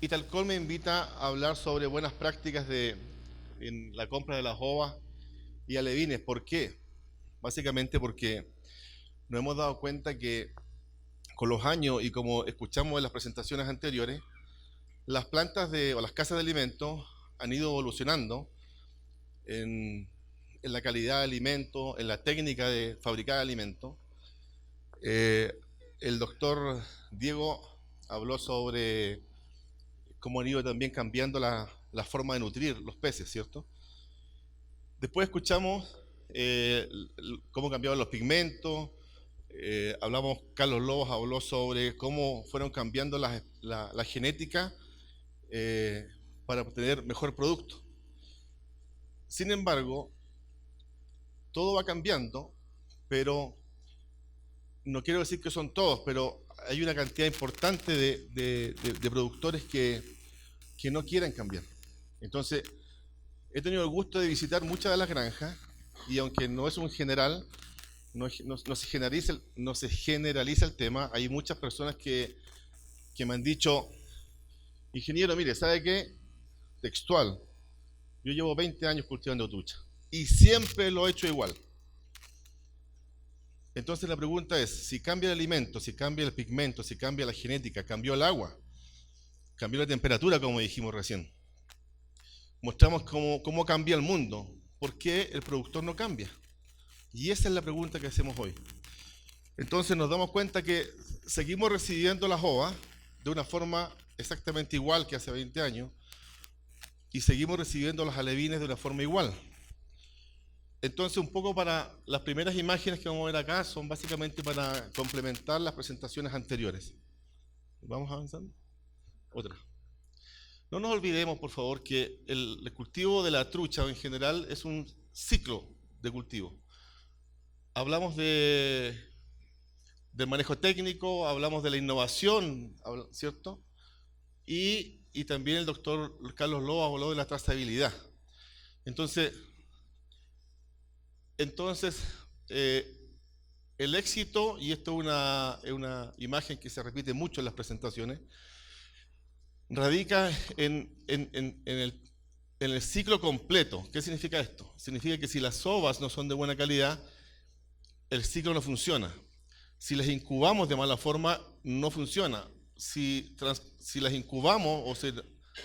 Italcol me invita a hablar sobre buenas prácticas en la compra de las ovas y alevines. ¿Por qué? Básicamente porque nos hemos dado cuenta que con los años y como escuchamos en las presentaciones anteriores, las plantas o las casas de alimentos han ido evolucionando en, en la calidad de alimentos, en la técnica de fabricar alimentos. El doctor Diego habló sobre cómo han ido también cambiando la forma de nutrir los peces, ¿cierto? Después escuchamos cómo cambiaban los pigmentos, Carlos Lobos habló sobre cómo fueron cambiando la genética para obtener mejor producto. Sin embargo, todo va cambiando, pero no quiero decir que son todos, pero hay una cantidad importante de productores que no quieren cambiar. Entonces, he tenido el gusto de visitar muchas de las granjas y aunque no es un general, no se generaliza el tema, hay muchas personas que me han dicho, ingeniero, mire, ¿sabe qué? Textual, yo llevo 20 años cultivando trucha y siempre lo he hecho igual. Entonces la pregunta es, si cambia el alimento, si cambia el pigmento, si cambia la genética, cambió el agua, cambió la temperatura, como dijimos recién, mostramos cómo cambia el mundo, ¿por qué el productor no cambia? Y esa es la pregunta que hacemos hoy. Entonces nos damos cuenta que seguimos recibiendo las ovas de una forma exactamente igual que hace 20 años y seguimos recibiendo los alevines de una forma igual. Entonces, un poco para las primeras imágenes que vamos a ver acá son básicamente para complementar las presentaciones anteriores. ¿Vamos avanzando? Otra. No nos olvidemos, por favor, que el cultivo de la trucha en general es un ciclo de cultivo. Hablamos del manejo técnico, hablamos de la innovación, ¿cierto? Y también el doctor Carlos Lobos habló de la trazabilidad. Entonces, el éxito, y esto es una imagen que se repite mucho en las presentaciones, radica en el ciclo completo. ¿Qué significa esto? Significa que si las ovas no son de buena calidad, el ciclo no funciona. Si las incubamos de mala forma, no funciona. Si las incubamos o si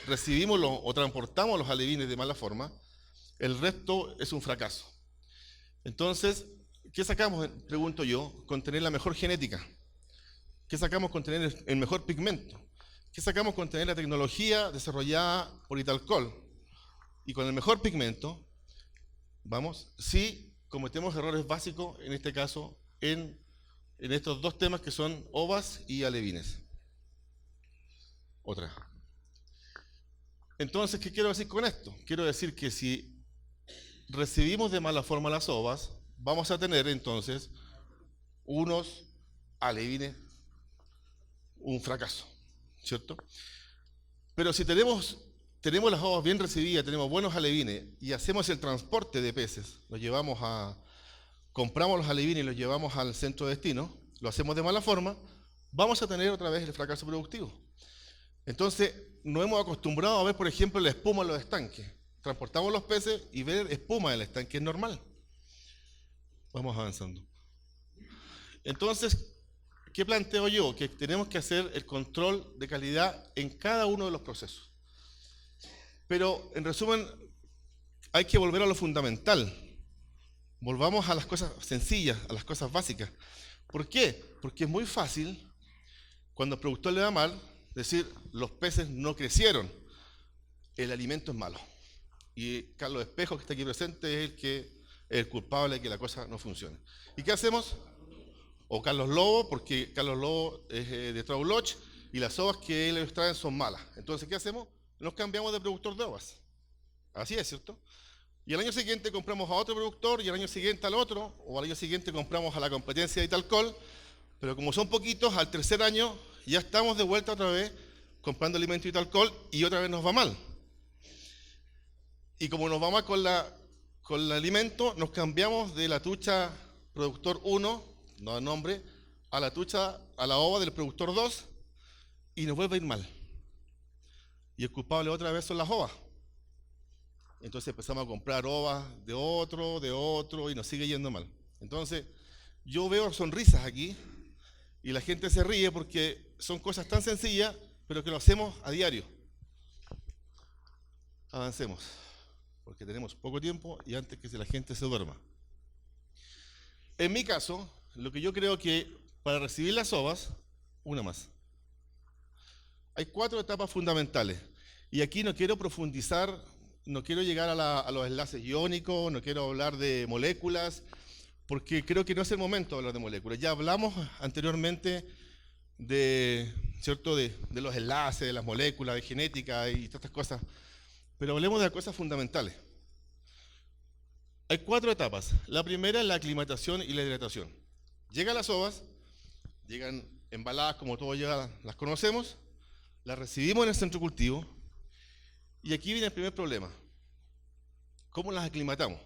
recibimos o transportamos los alevines de mala forma, el resto es un fracaso. Entonces, ¿qué sacamos, pregunto yo, con tener la mejor genética? ¿Qué sacamos con tener el mejor pigmento? ¿Qué sacamos con tener la tecnología desarrollada por Italcol? Y con el mejor pigmento, sí cometemos errores básicos, en este caso, en estos dos temas que son ovas y alevines. Otra. Entonces, ¿qué quiero decir con esto? Quiero decir que si recibimos de mala forma las ovas, vamos a tener entonces unos alevines, un fracaso, ¿cierto? Pero si tenemos las ovas bien recibidas, tenemos buenos alevines y hacemos el transporte de peces, compramos los alevines y los llevamos al centro de destino, lo hacemos de mala forma, vamos a tener otra vez el fracaso productivo. Entonces, nos hemos acostumbrado a ver, por ejemplo, la espuma en los estanques. Transportamos los peces y ver espuma en el estanque es normal. Vamos avanzando. Entonces, ¿qué planteo yo? Que tenemos que hacer el control de calidad en cada uno de los procesos. Pero, en resumen, hay que volver a lo fundamental. Volvamos a las cosas sencillas, a las cosas básicas. ¿Por qué? Porque es muy fácil, cuando el productor le va mal, decir, los peces no crecieron, el alimento es malo. Y Carlos Espejo, que está aquí presente, es el culpable de que la cosa no funcione. ¿Y qué hacemos? O Carlos Lobo, porque Carlos Lobo es de Trauloch, y las ovas que ellos traen son malas. Entonces, ¿qué hacemos? Nos cambiamos de productor de ovas. Así es, ¿cierto? Y al año siguiente compramos a otro productor, y al año siguiente al otro, o al año siguiente compramos a la competencia de Italcol, pero como son poquitos, al tercer año ya estamos de vuelta otra vez comprando alimento de Italcol y otra vez nos va mal. Y como nos va mal con el alimento, nos cambiamos de la trucha productor 1, no da nombre, a la ova del productor 2 y nos vuelve a ir mal. y el culpable otra vez son las ovas. Entonces empezamos a comprar ovas de otro, y nos sigue yendo mal. Entonces, yo veo sonrisas aquí, y la gente se ríe porque son cosas tan sencillas, pero que lo hacemos a diario. Avancemos, porque tenemos poco tiempo y antes que la gente se duerma. En mi caso, lo que yo creo que para recibir las ovas, una más. Hay 4 etapas fundamentales, y aquí no quiero profundizar, no quiero llegar a los enlaces iónicos, no quiero hablar de moléculas, porque creo que no es el momento de hablar de moléculas. Ya hablamos anteriormente ¿cierto? de los enlaces, de las moléculas, de genética y todas estas cosas, pero hablemos de las cosas fundamentales. Hay 4 etapas. La primera es la aclimatación y la hidratación. Llegan las ovas, llegan embaladas como todos ya las conocemos, las recibimos en el centro cultivo, y aquí viene el primer problema. ¿Cómo las aclimatamos?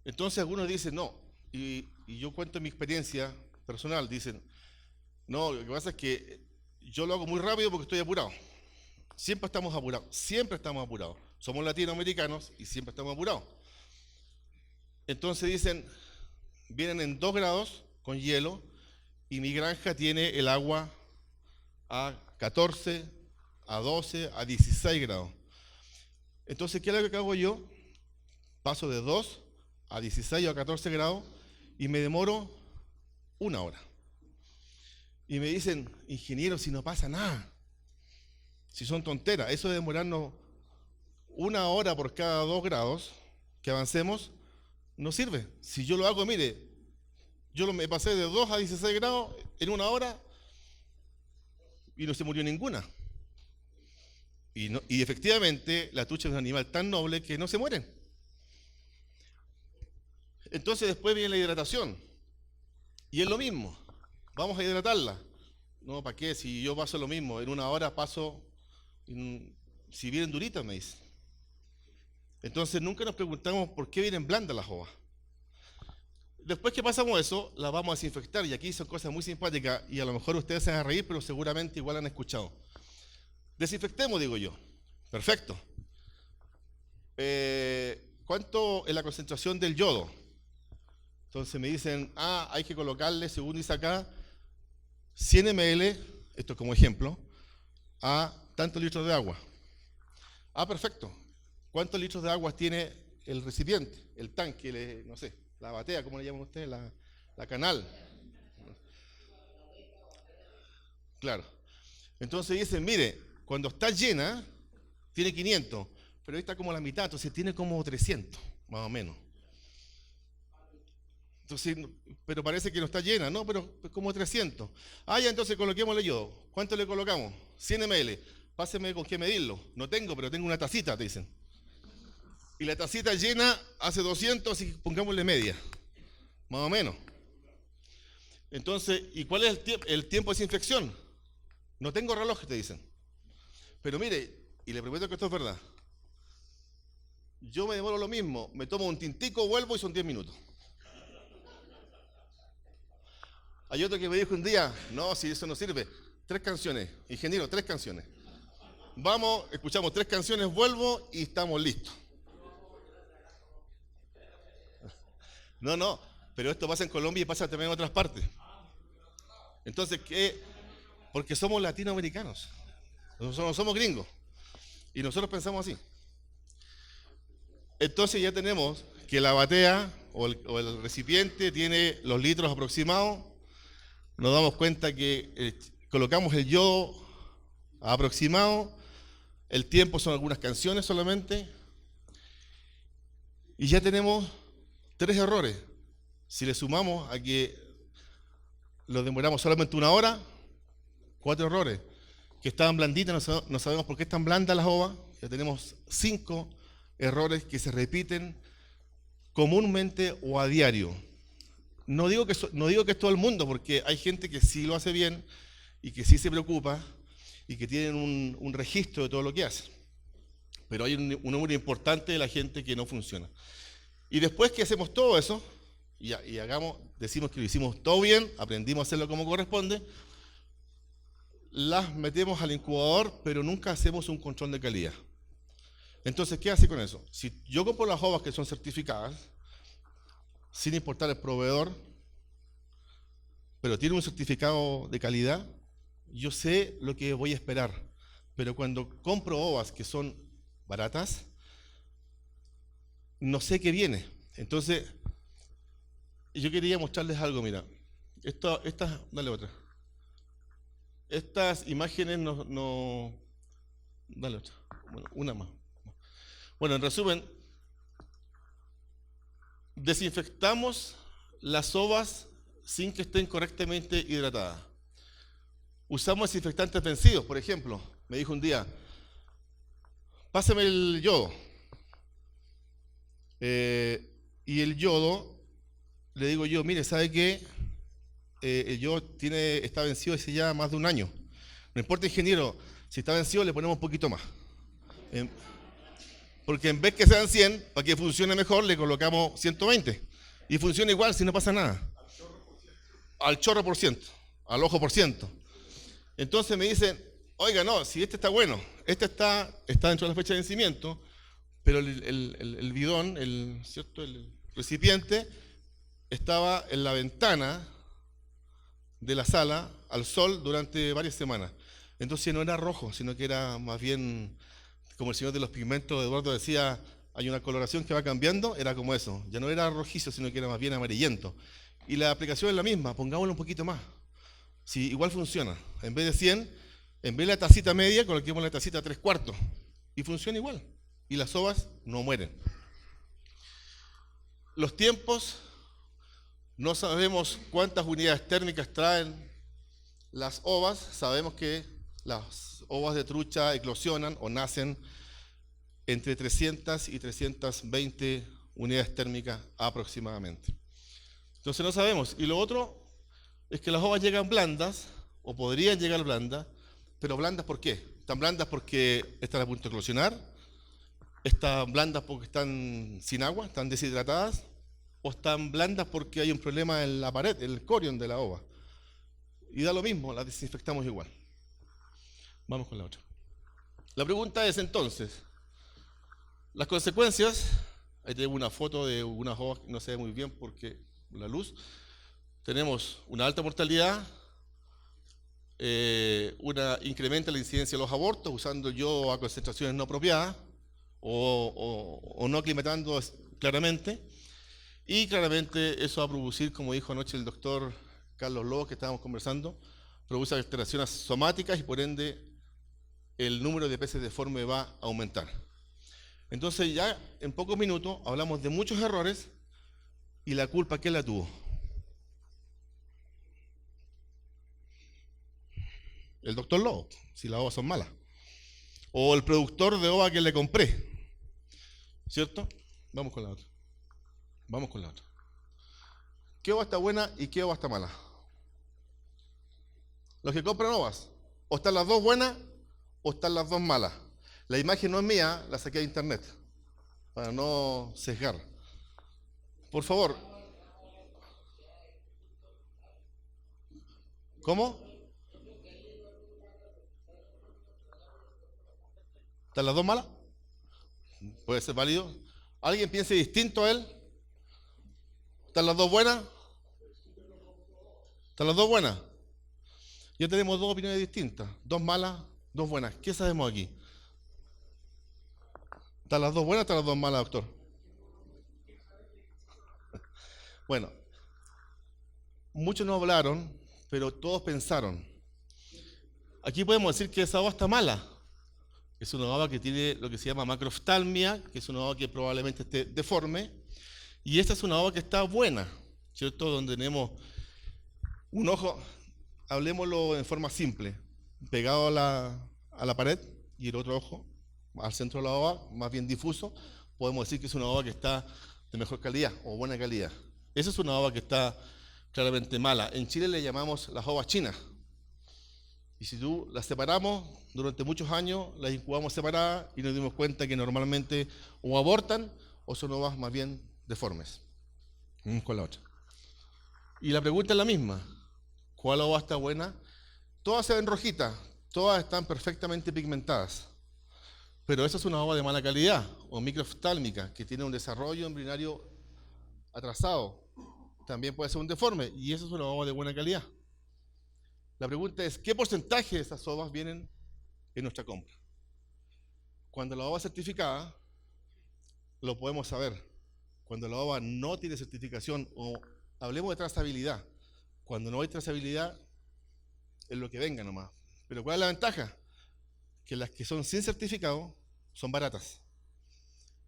Entonces algunos dicen, no, y yo cuento mi experiencia personal, dicen, no, lo que pasa es que yo lo hago muy rápido porque estoy apurado. Siempre estamos apurados. Somos latinoamericanos y siempre estamos apurados. Entonces dicen, vienen en 2 grados con hielo, y mi granja tiene el agua a 14, a 12, a 16 grados. Entonces, ¿qué es lo que hago yo? Paso de 2 a 16 o a 14 grados y me demoro 1 hora. Y me dicen, ingeniero, si no pasa nada, si son tonteras, eso de demorarnos 1 hora por cada 2 grados que avancemos, no sirve. Si yo lo hago, mire, yo me pasé de 2 a 16 grados en 1 hora y no se murió ninguna. Y efectivamente, la trucha es un animal tan noble que no se mueren. Entonces después viene la hidratación. Y es lo mismo. Vamos a hidratarla. No, ¿para qué? Si yo paso lo mismo, en 1 hora paso, si vienen duritas, me dice. Entonces nunca nos preguntamos por qué vienen blandas las ovas. Después que pasamos eso, las vamos a desinfectar, y aquí son cosas muy simpáticas, y a lo mejor ustedes se van a reír, pero seguramente igual han escuchado. Desinfectemos, digo yo. Perfecto. ¿Cuánto es la concentración del yodo? Entonces me dicen, hay que colocarle, según dice acá, 100 ml, esto es como ejemplo, a tantos litros de agua. Perfecto. ¿Cuántos litros de agua tiene el recipiente, el tanque, no sé, la batea, ¿cómo le llaman ustedes? La canal. Claro. Entonces dicen, mire, cuando está llena, tiene 500, pero ahí está como la mitad, entonces tiene como 300, más o menos. Entonces, pero parece que no está llena, ¿no? Pero como 300. Ya, entonces coloquémosle yodo. ¿Cuánto le colocamos? 100 ml. Páseme con qué medirlo. No tengo, pero tengo una tacita, te dicen. Y la tacita llena hace 200, así que pongámosle media. Más o menos. Entonces, ¿y cuál es el tiempo de desinfección? No tengo reloj, te dicen. Pero mire, y le prometo que esto es verdad. Yo me demoro lo mismo. Me tomo un tintico, vuelvo y son 10 minutos. Hay otro que me dijo un día, no, si eso no sirve, 3 canciones, ingeniero, 3 canciones. Vamos, escuchamos 3 canciones, vuelvo y estamos listos. No, pero esto pasa en Colombia y pasa también en otras partes. Entonces, ¿qué? Porque somos latinoamericanos, no somos gringos, y nosotros pensamos así. Entonces ya tenemos que la batea o el recipiente tiene los litros aproximados. Nos damos cuenta que colocamos el yodo aproximado, el tiempo son algunas canciones solamente, y ya tenemos 3 errores. Si le sumamos a que lo demoramos solamente 1 hora, 4 errores. Que estaban blanditas, no sabemos por qué están blandas las ovas, ya tenemos 5 errores que se repiten comúnmente o a diario. No digo que es todo el mundo, porque hay gente que sí lo hace bien y que sí se preocupa y que tienen un registro de todo lo que hace. Pero hay un número importante de la gente que no funciona. Y después que hacemos todo eso, decimos que lo hicimos todo bien, aprendimos a hacerlo como corresponde, las metemos al incubador, pero nunca hacemos un control de calidad. Entonces, ¿qué hace con eso? Si yo compro las uvas que son certificadas, sin importar el proveedor, pero tiene un certificado de calidad, yo sé lo que voy a esperar. Pero cuando compro uvas que son baratas, no sé qué viene. Entonces, yo quería mostrarles algo, mira. Dale otra. Estas imágenes dale otra. Bueno, una más. Bueno, en resumen, desinfectamos las uvas sin que estén correctamente hidratadas. Usamos desinfectantes vencidos, por ejemplo. Me dijo un día, pásame el yodo. Y el yodo, le digo yo, mire, ¿sabe qué? El yodo está vencido hace ya más de un año. No importa, ingeniero, si está vencido le ponemos un poquito más. Porque en vez que sean 100, para que funcione mejor, le colocamos 120. Y funciona igual si no pasa nada. Al chorro por ciento, al ojo por ciento. Entonces me dicen, oiga, no, si este está bueno, este está dentro de la fecha de vencimiento, pero el bidón, ¿cierto? El recipiente, estaba en la ventana de la sala al sol durante varias semanas. Entonces no era rojo, sino que era más bien, como el señor de los pigmentos, Eduardo decía, hay una coloración que va cambiando, era como eso. Ya no era rojizo, sino que era más bien amarillento. Y la aplicación es la misma, pongámoslo un poquito más. Si igual funciona. En vez de 100, en vez de la tacita media, coloquemos la tacita 3/4. Y funciona igual. Y las uvas no mueren. Los tiempos, no sabemos cuántas unidades térmicas traen las uvas. Sabemos que las uvas de trucha eclosionan o nacen entre 300 y 320 unidades térmicas aproximadamente. Entonces no sabemos. Y lo otro es que las uvas llegan blandas, o podrían llegar blandas, pero blandas ¿por qué? Están blandas porque están a punto de eclosionar, están blandas porque están sin agua, están deshidratadas, o están blandas porque hay un problema en la pared, en el corion de la uva. Y da lo mismo, las desinfectamos igual. Vamos con la otra. La pregunta es entonces, las consecuencias, ahí tengo una foto de unas uvas que no se ve muy bien porque la luz. Tenemos una alta mortalidad, incrementa la incidencia de los abortos usando yodo a concentraciones no apropiadas o no aclimatando claramente, y claramente eso va a producir, como dijo anoche el doctor Carlos Lobos que estábamos conversando, produce alteraciones somáticas y por ende el número de peces deformes va a aumentar. Entonces ya en pocos minutos hablamos de muchos errores y la culpa ¿quién la tuvo? El doctor Lobo, si las uvas son malas. O el productor de uva que le compré. ¿Cierto? Vamos con la otra. Vamos con la otra. ¿Qué uva está buena y qué uva está mala? Los que compran uvas, o están las dos buenas o están las dos malas. La imagen no es mía, la saqué de internet, para no sesgar. Por favor. ¿Cómo? ¿Están las dos malas? Puede ser válido. ¿Alguien piense distinto a él? ¿Están las dos buenas? ¿Están las dos buenas? Ya tenemos dos opiniones distintas. Dos malas, dos buenas. ¿Qué sabemos aquí? ¿Están las dos buenas o están las dos malas, doctor? Bueno, muchos no hablaron, pero todos pensaron. Aquí podemos decir que esa uva está mala. Es una uva que tiene lo que se llama macroftalmia, que es una uva que probablemente esté deforme. Y esta es una uva que está buena, ¿cierto? Donde tenemos un ojo, hablemoslo en forma simple, pegado a la pared y el otro ojo al centro de la uva, más bien difuso. Podemos decir que es una uva que está de mejor calidad o buena calidad. Esa es una uva que está claramente mala. En Chile le llamamos las uvas chinas. Y si tú las separamos, durante muchos años las incubamos separadas y nos dimos cuenta que normalmente o abortan o son uvas más bien deformes. Vamos con la otra. Y la pregunta es la misma. ¿Cuál uva está buena Todas se ven rojitas, todas están perfectamente pigmentadas. Pero esa es una ova de mala calidad o microftálmica que tiene un desarrollo embrionario atrasado. También puede ser un deforme y eso es una ova de buena calidad. La pregunta es, ¿qué porcentaje de esas ovas vienen en nuestra compra? Cuando la ova es certificada, lo podemos saber. Cuando la ova no tiene certificación o hablemos de trazabilidad, cuando no hay trazabilidad es lo que venga nomás. Pero ¿cuál es la ventaja? Que las que son sin certificado son baratas.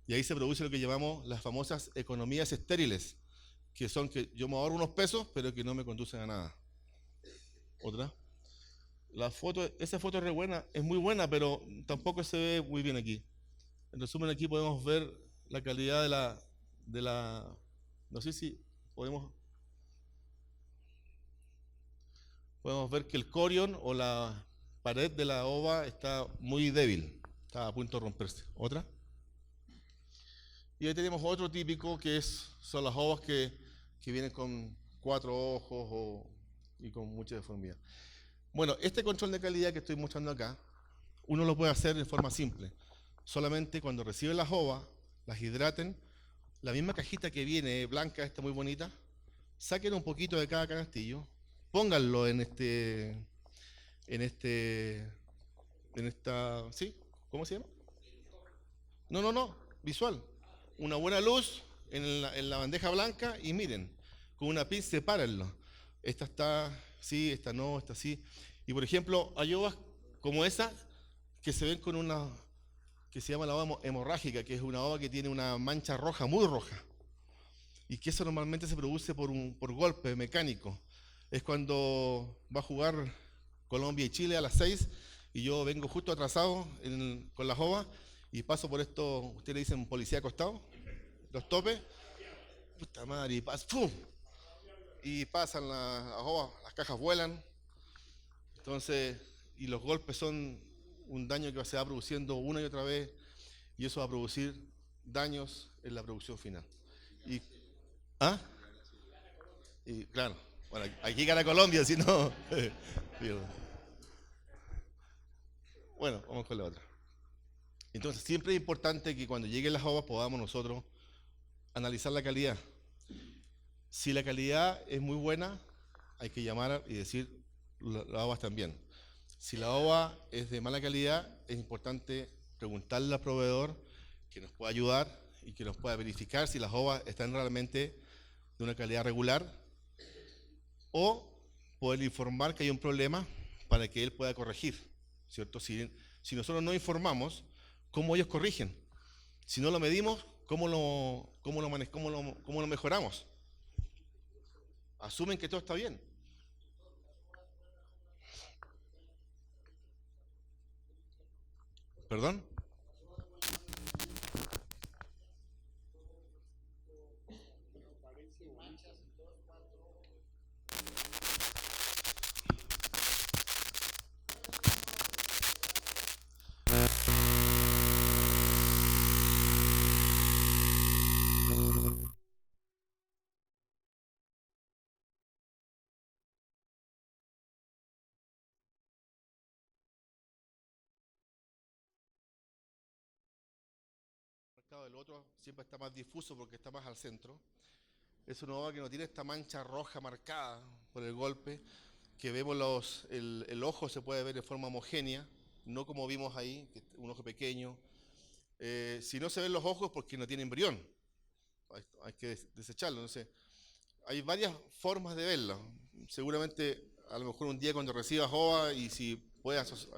Y ahí se produce lo que llamamos las famosas economías estériles, que son que yo me ahorro unos pesos, pero que no me conducen a nada. Otra. Esa foto es re buena, es muy buena, pero tampoco se ve muy bien aquí. En resumen, aquí podemos ver la calidad de la no sé si podemos ver que el corion o la pared de la ova está muy débil, está a punto de romperse. Otra. Y ahí tenemos otro típico que son las ovas que vienen con 4 ojos y con mucha deformidad. Bueno, este control de calidad que estoy mostrando acá, uno lo puede hacer de forma simple. Solamente cuando reciben las ovas, las hidraten, la misma cajita que viene blanca, esta muy bonita, saquen un poquito de cada canastillo, pónganlo en esta, ¿sí? ¿Cómo se llama? No, visual. Una buena luz en la bandeja blanca y miren, con una pin sepárenlo. Esta está, sí, esta no, esta sí. Y por ejemplo, hay ovas como esa que se ven con una, que se llama la ova hemorrágica, que es una ova que tiene una mancha roja, muy roja. Y que eso normalmente se produce por golpe mecánico. Es cuando va a jugar Colombia y Chile a las 6 y yo vengo justo atrasado con las ovas y paso por esto, ustedes le dicen policía acostado, los topes, puta madre, y ¡pum! Y pasan las ovas, las cajas vuelan, entonces, y los golpes son un daño que se va produciendo una y otra vez y eso va a producir daños en la producción final. Y, ¿ah? Y claro, bueno, aquí gana Colombia, si no. Bueno, vamos con la otra. Entonces, siempre es importante que cuando lleguen las ovas podamos nosotros analizar la calidad. Si la calidad es muy buena, hay que llamar y decir las ovas están bien. Si la ova es de mala calidad, es importante preguntarle al proveedor que nos pueda ayudar y que nos pueda verificar si las ovas están realmente de una calidad regular o poder informar que hay un problema para que él pueda corregir, ¿cierto? Si nosotros no informamos, ¿cómo ellos corrigen? Si no lo medimos, ¿cómo lo mejoramos? Asumen que todo está bien. ¿Perdón? El otro siempre está más difuso porque está más al centro. Es una ova que no tiene esta mancha roja marcada por el golpe, que vemos el ojo se puede ver de forma homogénea, no como vimos ahí, que un ojo pequeño. Si no se ven los ojos porque no tiene embrión, hay que desecharlo. Entonces, hay varias formas de verlo. Seguramente, a lo mejor un día cuando recibas ova y si puedes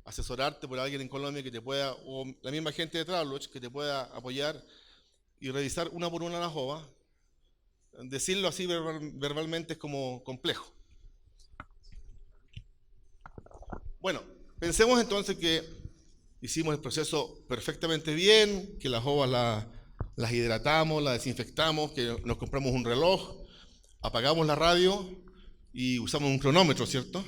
asesorarte por alguien en Colombia que te pueda, o la misma gente de Travelodge que te pueda apoyar y revisar una por una las ovas. Decirlo así verbalmente es como complejo. Bueno, pensemos entonces que hicimos el proceso perfectamente bien, que las ovas las hidratamos, las desinfectamos, que nos compramos un reloj, apagamos la radio y usamos un cronómetro, ¿cierto?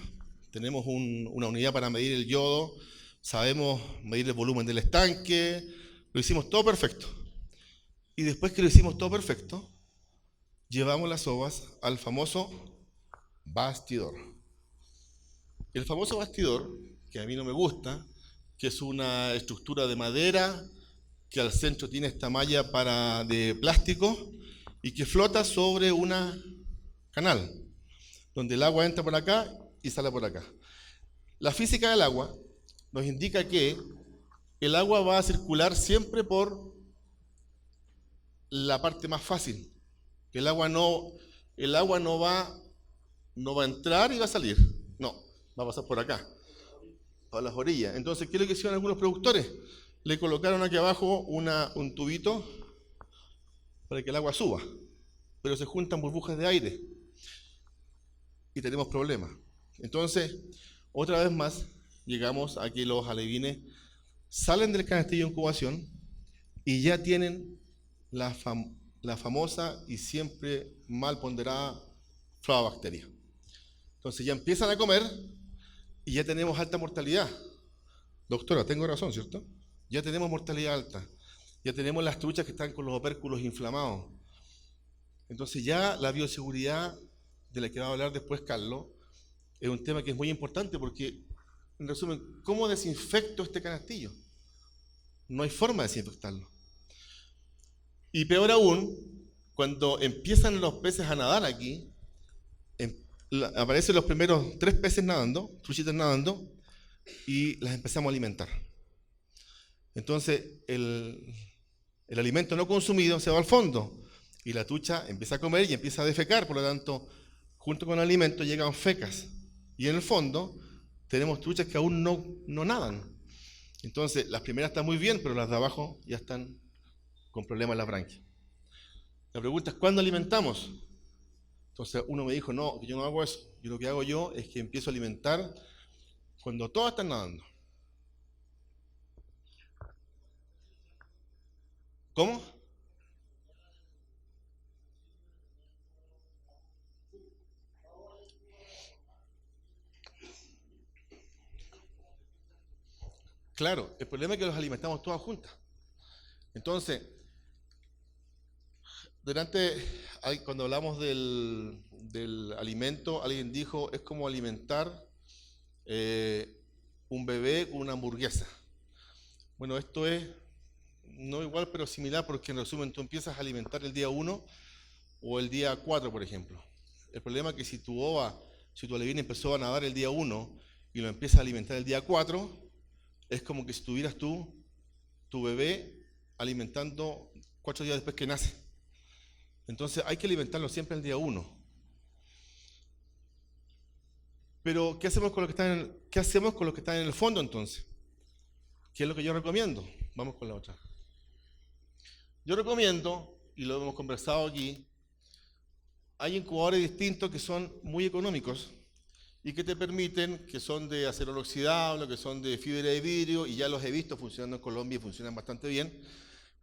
Tenemos una unidad para medir el yodo, sabemos medir el volumen del estanque, lo hicimos todo perfecto. Y después que lo hicimos todo perfecto, llevamos las ovas al famoso bastidor. El famoso bastidor, que a mí no me gusta, que es una estructura de madera, que al centro tiene esta malla de plástico y que flota sobre una canal, donde el agua entra por acá y sale por acá. La física del agua nos indica que el agua va a circular siempre por la parte más fácil. El agua no va a entrar y va a salir. No, va a pasar por acá, a las orillas. Entonces, ¿qué es lo que hicieron algunos productores? Le colocaron aquí abajo un tubito para que el agua suba, pero se juntan burbujas de aire y tenemos problemas. Entonces, otra vez más, llegamos a que los alevines salen del canastillo de incubación y ya tienen la famosa y siempre mal ponderada flavobacteria. Entonces ya empiezan a comer y ya tenemos alta mortalidad. Doctora, tengo razón, ¿cierto? Ya tenemos mortalidad alta. Ya tenemos las truchas que están con los opérculos inflamados. Entonces ya la bioseguridad, de la que va a hablar después Carlos, es un tema que es muy importante porque, en resumen, ¿cómo desinfecto este canastillo? No hay forma de desinfectarlo. Y peor aún, cuando empiezan los peces a nadar aquí, aparecen los primeros 3 peces nadando, truchitas nadando, y las empezamos a alimentar. Entonces, el alimento no consumido se va al fondo, y la trucha empieza a comer y empieza a defecar, por lo tanto, junto con el alimento llegan fecas. Y en el fondo, tenemos truchas que aún no nadan. Entonces, las primeras están muy bien, pero las de abajo ya están con problemas en las branquias. La pregunta es, ¿cuándo alimentamos? Entonces uno me dijo, no, que yo no hago eso. Y lo que hago yo es que empiezo a alimentar cuando todas están nadando. ¿Cómo? Claro, el problema es que los alimentamos todas juntas. Entonces, cuando hablamos del alimento, alguien dijo, es como alimentar un bebé con una hamburguesa. Bueno, esto es no igual, pero similar, porque en resumen tú empiezas a alimentar el día 1 o el día 4, por ejemplo. El problema es que si tu alevín empezó a nadar el día 1 y lo empiezas a alimentar el día 4, es como que si tuvieras tu bebé alimentando 4 días después que nace. Entonces hay que alimentarlo siempre el día 1. Pero, ¿qué hacemos con lo que está en el fondo entonces? ¿Qué es lo que yo recomiendo? Vamos con la otra. Yo recomiendo, y lo hemos conversado aquí, hay incubadores distintos que son muy económicos y que te permiten, que son de acero inoxidable, que son de fibra de vidrio, y ya los he visto funcionando en Colombia y funcionan bastante bien,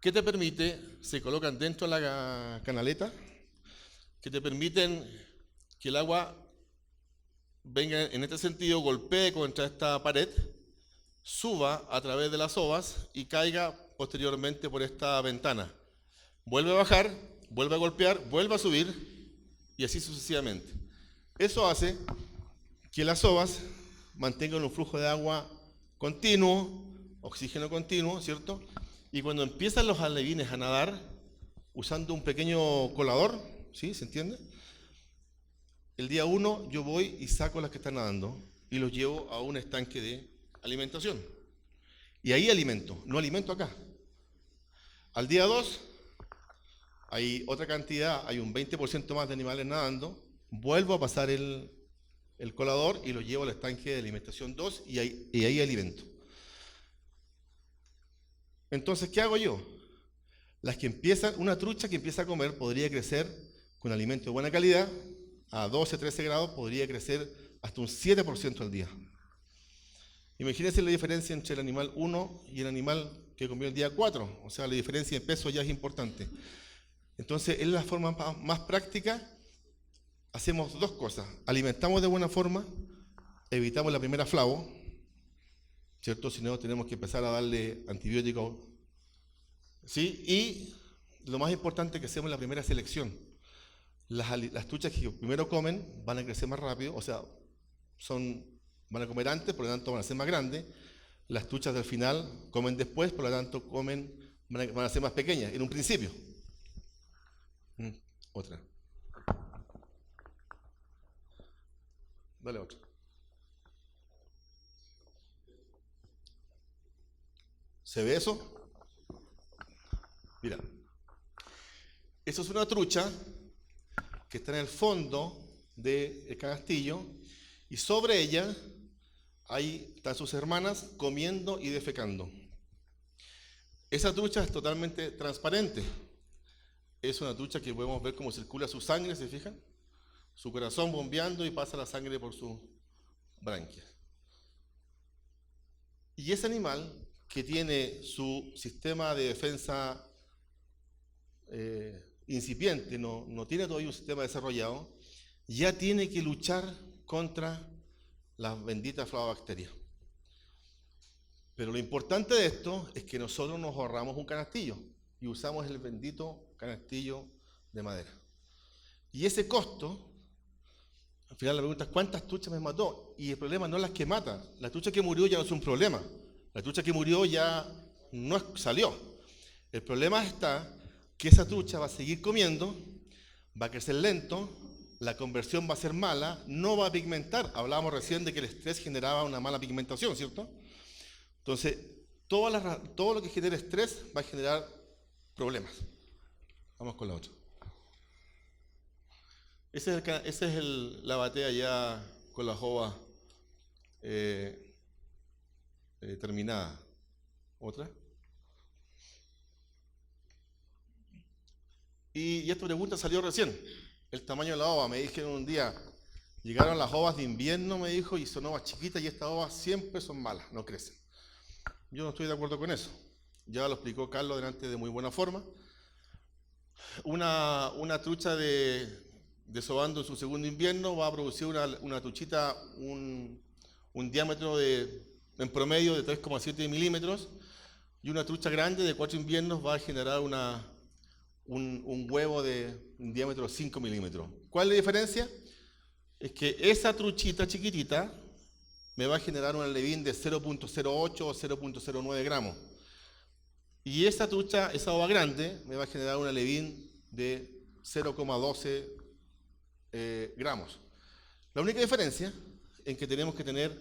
que te permite, se colocan dentro de la canaleta, que te permiten que el agua venga en este sentido, golpee contra esta pared, suba a través de las ovas y caiga posteriormente por esta ventana. Vuelve a bajar, vuelve a golpear, vuelve a subir y así sucesivamente. Eso hace que las ovas mantengan un flujo de agua continuo, oxígeno continuo, ¿cierto? Y cuando empiezan los alevines a nadar, usando un pequeño colador, ¿sí? ¿Se entiende? El día 1 yo voy y saco las que están nadando y los llevo a un estanque de alimentación. Y ahí alimento, no alimento acá. Al día 2 hay otra cantidad, hay un 20% más de animales nadando, vuelvo a pasar el colador y lo llevo al estanque de alimentación 2 y ahí alimento. Entonces, ¿qué hago yo? Una trucha que empieza a comer podría crecer con alimento de buena calidad, a 12, 13 grados, podría crecer hasta un 7% al día. Imagínense la diferencia entre el animal 1 y el animal que comió el día 4, o sea, la diferencia de peso ya es importante. Entonces, en la forma más práctica, hacemos 2 cosas. Alimentamos de buena forma, evitamos la primera flavo, ¿cierto? Si no, tenemos que empezar a darle antibióticos, ¿sí? Y lo más importante es que hacemos la primera selección. Las truchas que primero comen van a crecer más rápido, o sea, son van a comer antes, por lo tanto van a ser más grandes. Las truchas del final comen después, por lo tanto van a ser más pequeñas en un principio. Otra. Dale otra. ¿Se ve eso? Mira. Eso es una trucha que está en el fondo del canastillo y sobre ella ahí están sus hermanas comiendo y defecando. Esa trucha es totalmente transparente. Es una trucha que podemos ver cómo circula su sangre, ¿se fijan? Su corazón bombeando y pasa la sangre por sus branquias. Y ese animal que tiene su sistema de defensa incipiente, no tiene todavía un sistema desarrollado, ya tiene que luchar contra las benditas flavobacterias. Pero lo importante de esto es que nosotros nos ahorramos un canastillo y usamos el bendito canastillo de madera. Y ese costo, al final la pregunta es ¿cuántas truchas me mató? Y el problema no es las que mata. La trucha que murió ya no es un problema. La trucha que murió ya no salió. El problema está que esa trucha va a seguir comiendo, va a crecer lento, la conversión va a ser mala, no va a pigmentar. Hablábamos recién de que el estrés generaba una mala pigmentación, ¿cierto? Entonces, todo lo que genere estrés va a generar problemas. Vamos con la otra. Esa es la batea ya con la jova terminada. ¿Otra? Y esta pregunta salió recién. El tamaño de la ova. Me dijeron un día, llegaron las ovas de invierno, me dijo, y son ovas chiquitas y estas ovas siempre son malas, no crecen. Yo no estoy de acuerdo con eso. Ya lo explicó Carlos delante de muy buena forma. Una trucha desovando en su segundo invierno va a producir una truchita, un diámetro en promedio de 3,7 milímetros, y una trucha grande de 4 inviernos va a generar un huevo de un diámetro de 5 milímetros. ¿Cuál es la diferencia? Es que esa truchita chiquitita me va a generar un alevín de 0.08 o 0.09 gramos. Y esa trucha, esa ova grande, me va a generar un alevín de 0,12 gramos. La única diferencia es que tenemos que tener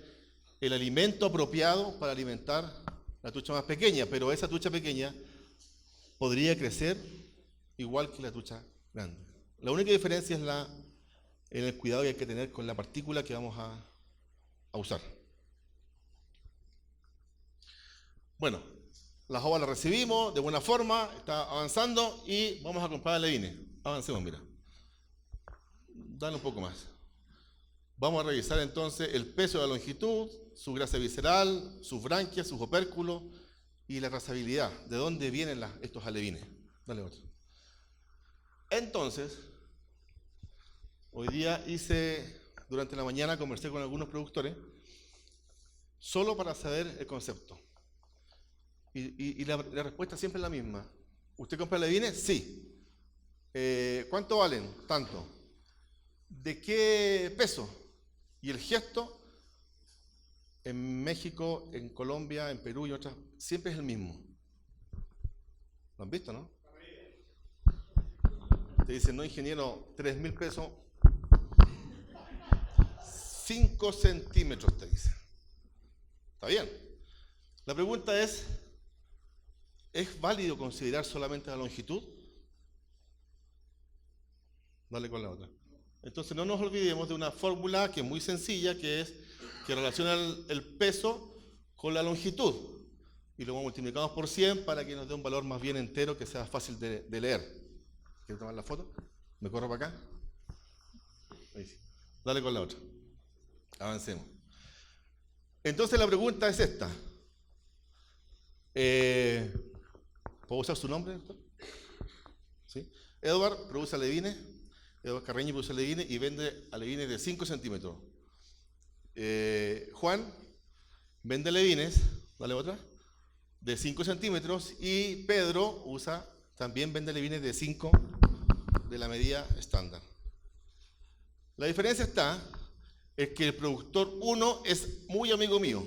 el alimento apropiado para alimentar la trucha más pequeña, pero esa trucha pequeña podría crecer igual que la trucha grande. La única diferencia es en el cuidado que hay que tener con la partícula que vamos a usar. Bueno, las ovas las recibimos de buena forma, está avanzando y vamos a comprar alevines. Avancemos, mira. Dale un poco más. Vamos a revisar entonces el peso de la longitud, su grasa visceral, sus branquias, sus opérculos y la trazabilidad. ¿De dónde vienen estos alevines? Dale otro. Entonces, hoy día durante la mañana conversé con algunos productores solo para saber el concepto. Y la respuesta siempre es la misma. ¿Usted compra alevines? Sí. ¿Cuánto valen? Tanto. ¿De qué peso? Y el gesto en México, en Colombia, en Perú y otras, siempre es el mismo. ¿Lo han visto, no? Te dicen, no, ingeniero, 3.000 pesos, 5 centímetros, te dicen. ¿Está bien? La pregunta ¿es válido considerar solamente la longitud? Dale con la otra. Entonces no nos olvidemos de una fórmula que es muy sencilla, que relaciona el peso con la longitud. Y luego multiplicamos por 100 para que nos dé un valor más bien entero que sea fácil de leer. ¿Quieres tomar la foto? ¿Me corro para acá? Ahí sí. Dale con la otra. Avancemos. Entonces la pregunta es esta. ¿Puedo usar su nombre, doctor? ¿Sí? Edward produce alevines. Edward Carreño produce alevines y vende alevines de 5 centímetros. Juan vende alevines, dale otra, de 5 centímetros y Pedro también vende alevines de 5 de la medida estándar. La diferencia está es que el productor 1 es muy amigo mío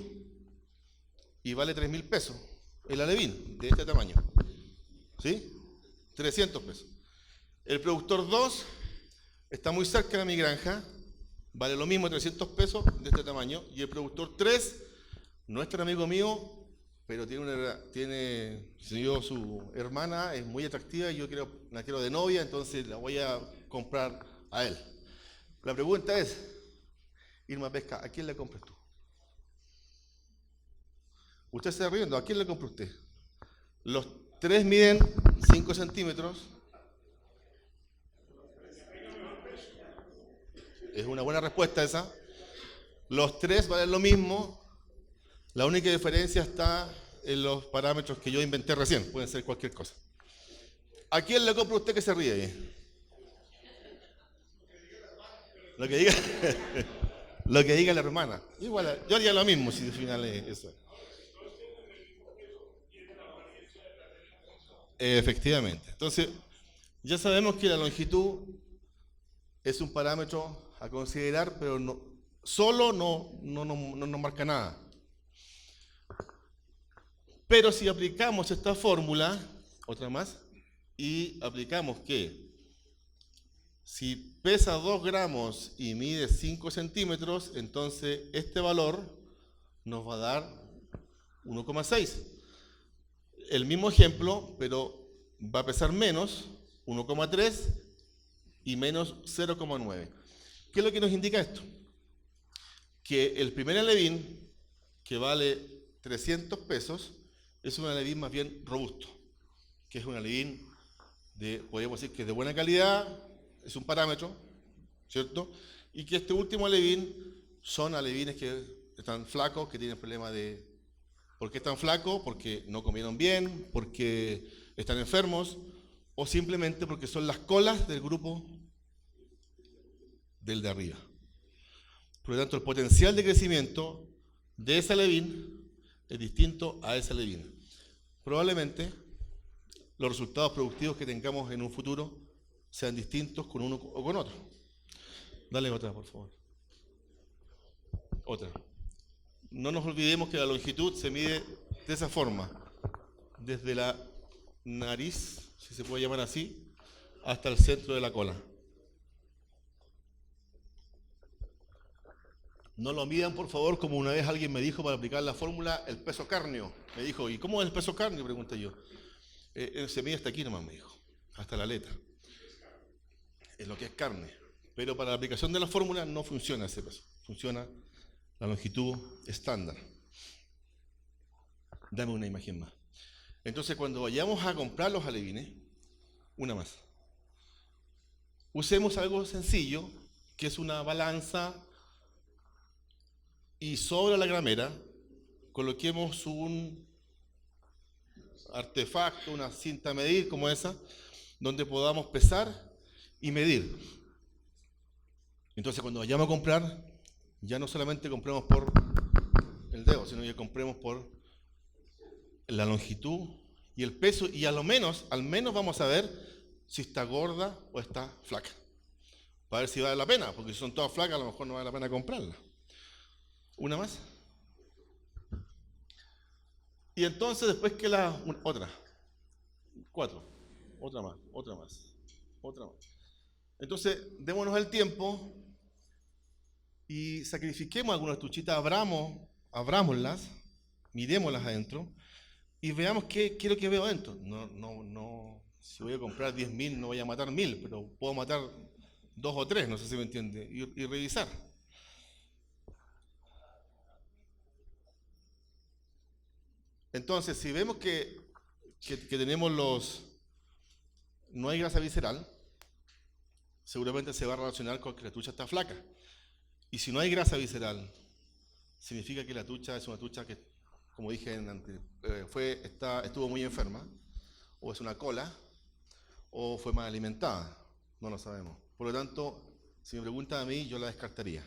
y vale 3.000 pesos, el alevín de este tamaño, ¿sí? 300 pesos. El productor 2 está muy cerca de mi granja, vale lo mismo, 300 pesos de este tamaño, y el productor 3 no es tan amigo mío, pero su hermana es muy atractiva y la quiero de novia, entonces la voy a comprar a él. La pregunta es, Irma Pesca, ¿a quién le compras tú? Usted se está riendo, ¿a quién le compra usted? Los 3 miden 5 centímetros. Es una buena respuesta esa. Los 3 valen lo mismo. La única diferencia está en los parámetros que yo inventé recién. Pueden ser cualquier cosa. ¿A quién le compra usted que se ríe ahí? Lo que diga, lo que diga la hermana. Igual, yo haría lo mismo si al final es eso. Efectivamente. Entonces, ya sabemos que la longitud es un parámetro a considerar, pero solo no nos marca nada. Pero si aplicamos esta fórmula, otra más, y aplicamos que si pesa 2 gramos y mide 5 centímetros, entonces este valor nos va a dar 1,6. El mismo ejemplo, pero va a pesar menos, 1,3 y menos 0,9. ¿Qué es lo que nos indica esto? Que el primer alevín, que vale 300 pesos, es un alevín más bien robusto, que es un alevín podríamos decir que es de buena calidad, es un parámetro, ¿cierto? Y que este último alevín son alevines que están flacos, que tienen problemas de... ¿Por qué están flacos? Porque no comieron bien, porque están enfermos, o simplemente porque son las colas del grupo del de arriba. Por lo tanto, el potencial de crecimiento de ese alevín es distinto a ese alevín. Probablemente los resultados productivos que tengamos en un futuro sean distintos con uno o con otro. Dale otra, por favor. Otra. No nos olvidemos que la longitud se mide de esa forma, desde la nariz, si se puede llamar así, hasta el centro de la cola. No lo midan, por favor, como una vez alguien me dijo para aplicar la fórmula, el peso cárneo. Me dijo, ¿y cómo es el peso cárneo? Pregunté yo. Se mide hasta aquí nomás, me dijo, hasta la aleta. Es lo que es carne. Pero para la aplicación de la fórmula no funciona ese peso. Funciona la longitud estándar. Dame una imagen más. Entonces, cuando vayamos a comprar los alevines, una más. Usemos algo sencillo, que es una balanza, y sobre la gramera coloquemos un artefacto, una cinta a medir como esa, donde podamos pesar y medir. Entonces, cuando vayamos a comprar, ya no solamente compremos por el dedo, sino que compremos por la longitud y el peso, y al menos vamos a ver si está gorda o está flaca, para ver si vale la pena, porque si son todas flacas, a lo mejor no vale la pena comprarla. ¿Una más? Y entonces, después que otra, 4, otra más. Entonces, démonos el tiempo y sacrifiquemos algunas tuchitas, abrámoslas, miremoslas adentro y veamos qué es lo que veo adentro. No, si voy a comprar 10.000 no voy a matar 1.000, pero puedo matar 2 o 3, no sé si me entiende, y revisar. Entonces, si vemos que tenemos no hay grasa visceral, seguramente se va a relacionar con que la tucha está flaca. Y si no hay grasa visceral, significa que la tucha es una tucha que, como dije antes, estuvo muy enferma, o es una cola, o fue mal alimentada, no lo sabemos. Por lo tanto, si me preguntan a mí, yo la descartaría.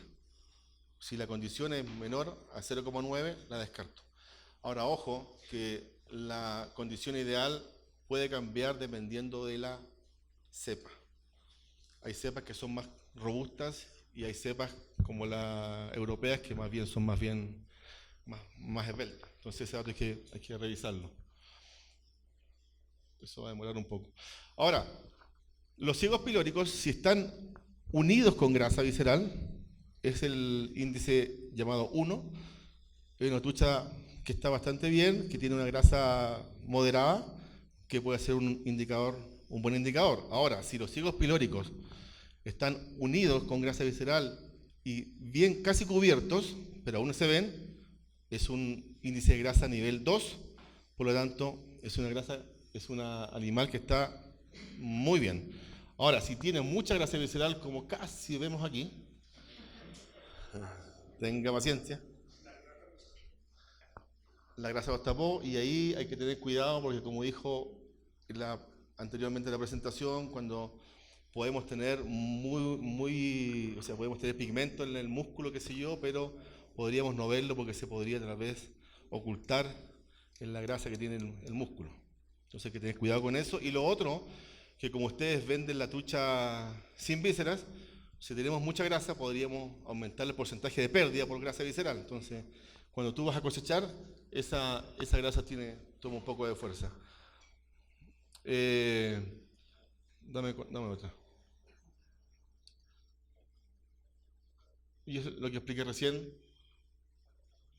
Si la condición es menor a 0,9, la descarto. Ahora, ojo, que la condición ideal puede cambiar dependiendo de la cepa. Hay cepas que son más robustas y hay cepas como las europeas, que más bien son más esbeltas. Entonces ese dato hay que revisarlo. Eso va a demorar un poco. Ahora, los ciegos pilóricos, si están unidos con grasa visceral, es el índice llamado 1. Es una trucha que está bastante bien, que tiene una grasa moderada, que puede ser un buen indicador. Ahora, si los ciegos pilóricos están unidos con grasa visceral y bien casi cubiertos, pero aún no se ven, es un índice de grasa nivel 2, por lo tanto es un animal que está muy bien. Ahora, si tiene mucha grasa visceral, como casi vemos aquí, tenga paciencia. La grasa los tapó y ahí hay que tener cuidado porque, como dijo anteriormente en la presentación, cuando podemos tener o sea, podemos tener pigmento en el músculo, qué sé yo, pero podríamos no verlo porque se podría tal vez ocultar en la grasa que tiene el músculo. Entonces hay que tener cuidado con eso. Y lo otro, que como ustedes venden la trucha sin vísceras, si tenemos mucha grasa podríamos aumentar el porcentaje de pérdida por grasa visceral. Entonces, cuando tú vas a cosechar, esa grasa toma un poco de fuerza. Dame otra. Y eso, lo que expliqué recién,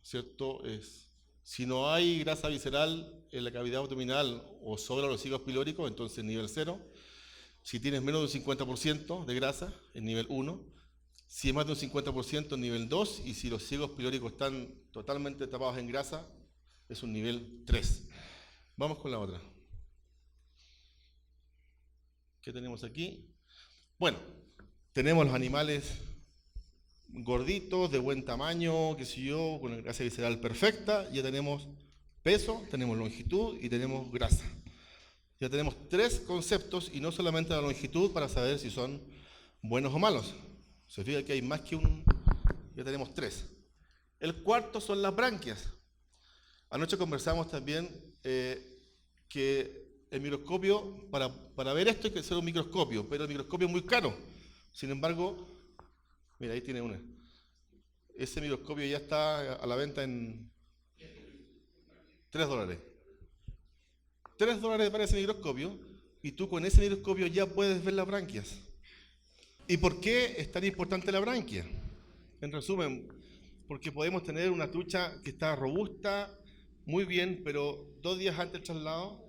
¿cierto? Es, si no hay grasa visceral en la cavidad abdominal o sobra los ciclos pilóricos, entonces nivel 0. Si tienes menos de un 50% de grasa, en nivel 1. Si es más de un 50%, en nivel 2. Y si los ciegos pilóricos están totalmente tapados en grasa, es un nivel 3. Vamos con la otra. ¿Qué tenemos aquí? Bueno, tenemos los animales gorditos, de buen tamaño, qué sé yo, con la grasa visceral perfecta. Ya tenemos peso, tenemos longitud y tenemos grasa. Ya tenemos 3 conceptos y no solamente la longitud para saber si son buenos o malos. Se fija que hay más que ya tenemos 3. El cuarto son las branquias. Anoche conversamos también que el microscopio, para ver esto hay que hacer un microscopio, pero el microscopio es muy caro. Sin embargo, mira, ahí tiene una. Ese microscopio ya está a la venta en $3. $3 para ese microscopio, y tú con ese microscopio ya puedes ver las branquias. ¿Y por qué es tan importante la branquia? En resumen, porque podemos tener una trucha que está robusta, muy bien, pero 2 días antes del traslado,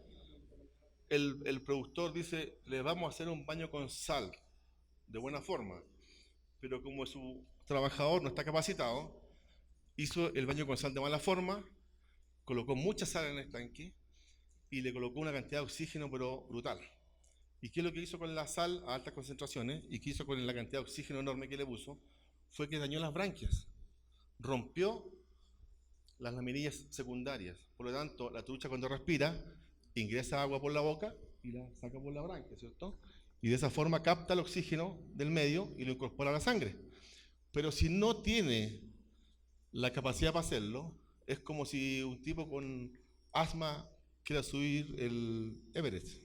el productor dice, le vamos a hacer un baño con sal, de buena forma, pero como su trabajador no está capacitado, hizo el baño con sal de mala forma, colocó mucha sal en el tanque y le colocó una cantidad de oxígeno pero brutal. ¿Y qué es lo que hizo con la sal a altas concentraciones? ¿Y qué hizo con la cantidad de oxígeno enorme que le puso? Fue que dañó las branquias, rompió las laminillas secundarias. Por lo tanto, la trucha cuando respira, ingresa agua por la boca y la saca por la branquia, ¿cierto? Y de esa forma capta el oxígeno del medio y lo incorpora a la sangre. Pero si no tiene la capacidad para hacerlo, es como si un tipo con asma quiera subir el Everest.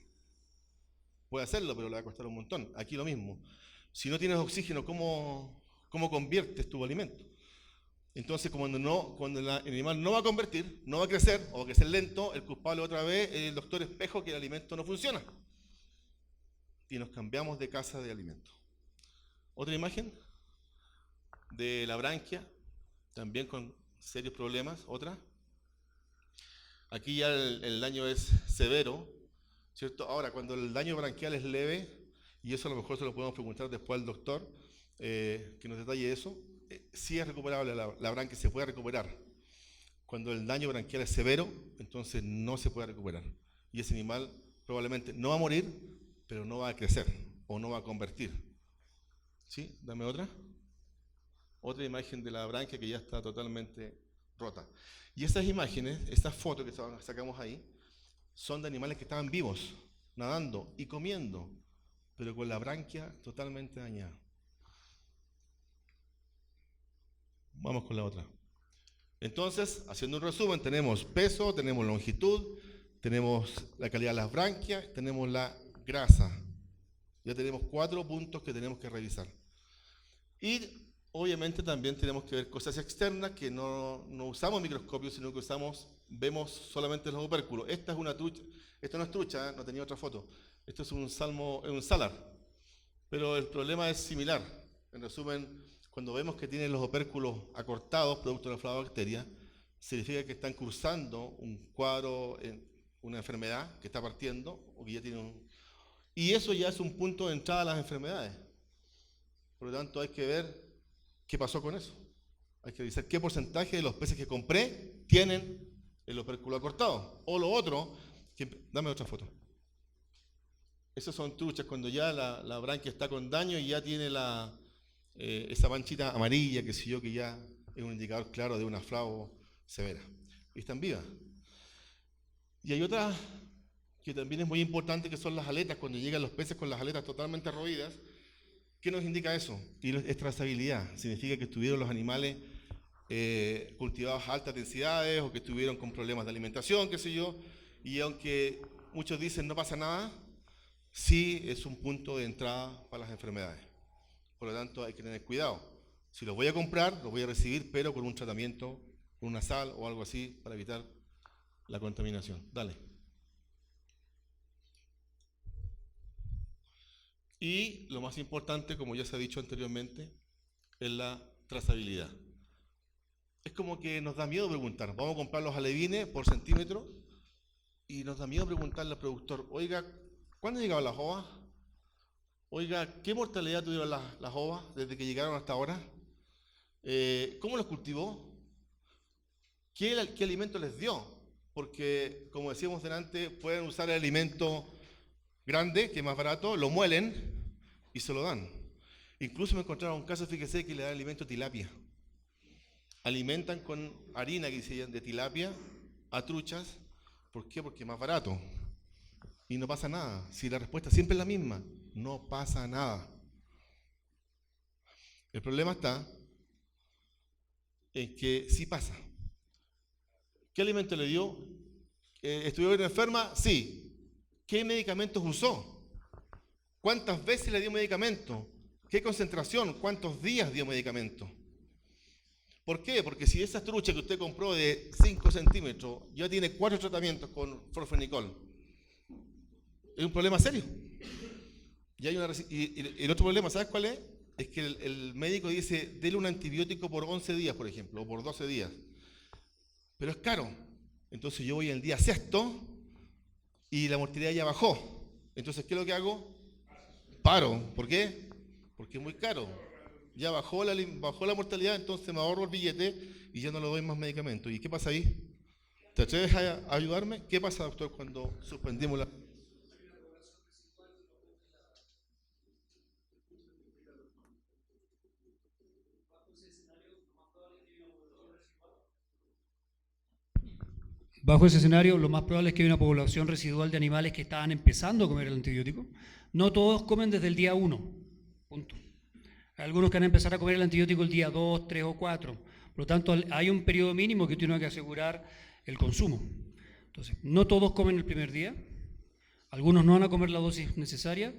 Puede hacerlo, pero le va a costar un montón. Aquí lo mismo. Si no tienes oxígeno, ¿cómo conviertes tu alimento? Entonces, cuando el animal no va a convertir, no va a crecer, o va a crecer lento, el culpable otra vez es el doctor espejo, que el alimento no funciona. Y nos cambiamos de casa de alimento. Otra imagen de la branquia, también con serios problemas. Otra. Aquí ya el daño es severo, ¿cierto? Ahora, cuando el daño branquial es leve, y eso a lo mejor se lo podemos preguntar después al doctor, que nos detalle eso, sí es recuperable, la branquia se puede recuperar. Cuando el daño branquial es severo, entonces no se puede recuperar. Y ese animal probablemente no va a morir, pero no va a crecer o no va a convertir. ¿Sí? Dame otra. Otra imagen de la branquia que ya está totalmente rota. Y esas imágenes, estas fotos que sacamos ahí, son de animales que estaban vivos, nadando y comiendo, pero con la branquia totalmente dañada. Vamos con la otra. Entonces, haciendo un resumen, tenemos peso, tenemos longitud, tenemos la calidad de las branquias, tenemos la grasa. Ya tenemos 4 puntos que tenemos que revisar. Y Obviamente también tenemos que ver cosas externas que no usamos microscopio, sino que vemos solamente los opérculos. Esta es una trucha, esto no es trucha, no tenía otra foto. Esto es un salar, pero el problema es similar. En resumen, cuando vemos que tienen los opérculos acortados, producto de la flagobacteria, significa que están cursando un cuadro, una enfermedad que está partiendo, o que ya tiene y eso ya es un punto de entrada a las enfermedades. Por lo tanto, hay que ver qué pasó con eso. Hay que revisar qué porcentaje de los peces que compré tienen el opérculo acortado. O lo otro, dame otra foto. Esas son truchas cuando ya la branquia está con daño y ya tiene esa manchita amarilla, que sé yo, que ya es un indicador claro de una flago severa. Y están vivas. Y hay otra que también es muy importante, que son las aletas, cuando llegan los peces con las aletas totalmente roídas. ¿Qué nos indica eso? Y es trazabilidad. Significa que estuvieron los animales cultivados a altas densidades o que estuvieron con problemas de alimentación, qué sé yo. Y aunque muchos dicen no pasa nada, sí es un punto de entrada para las enfermedades. Por lo tanto, hay que tener cuidado. Si los voy a comprar, los voy a recibir, pero con un tratamiento, con una sal o algo así, para evitar la contaminación. Dale. Y lo más importante, como ya se ha dicho anteriormente, es la trazabilidad. Es como que nos da miedo preguntar, vamos a comprar los alevines por centímetro y nos da miedo preguntarle al productor, oiga, ¿cuándo llegaban las ovas? Oiga, ¿qué mortalidad tuvieron las ovas desde que llegaron hasta ahora? ¿Cómo los cultivó? ¿Qué alimento les dio? Porque, como decíamos delante, pueden usar el alimento grande, que es más barato, lo muelen y se lo dan. Incluso me encontraron un caso, fíjese, que le dan alimento tilapia. Alimentan con harina que se llama de tilapia a truchas. ¿Por qué? Porque es más barato. Y no pasa nada. Si la respuesta siempre es la misma, no pasa nada. El problema está en que sí pasa. ¿Qué alimento le dio? ¿Estuvo enferma? Sí. ¿Qué medicamentos usó? ¿Cuántas veces le dio medicamento? ¿Qué concentración? ¿Cuántos días dio medicamento? ¿Por qué? Porque si esa trucha que usted compró de 5 centímetros ya tiene 4 tratamientos con florfenicol, es un problema serio. Y el otro problema, ¿sabes cuál es? Es que el médico dice, dele un antibiótico por 11 días, por ejemplo, o por 12 días. Pero es caro. Entonces yo voy el día 6º y la mortalidad ya bajó. Entonces, ¿qué es lo que hago? Paro. ¿Por qué? Porque es muy caro. Ya bajó la mortalidad, entonces me ahorro el billete y ya no le doy más medicamentos. ¿Y qué pasa ahí? ¿Te atreves a ayudarme? ¿Qué pasa, doctor, cuando suspendimos la... Bajo ese escenario, lo más probable es que haya una población residual de animales que estaban empezando a comer el antibiótico. No todos comen desde el día 1, punto. Hay algunos que van a empezar a comer el antibiótico el día 2, 3 o 4. Por lo tanto, hay un periodo mínimo que tiene que asegurar el consumo. Entonces, no todos comen el primer día, algunos no van a comer la dosis necesaria,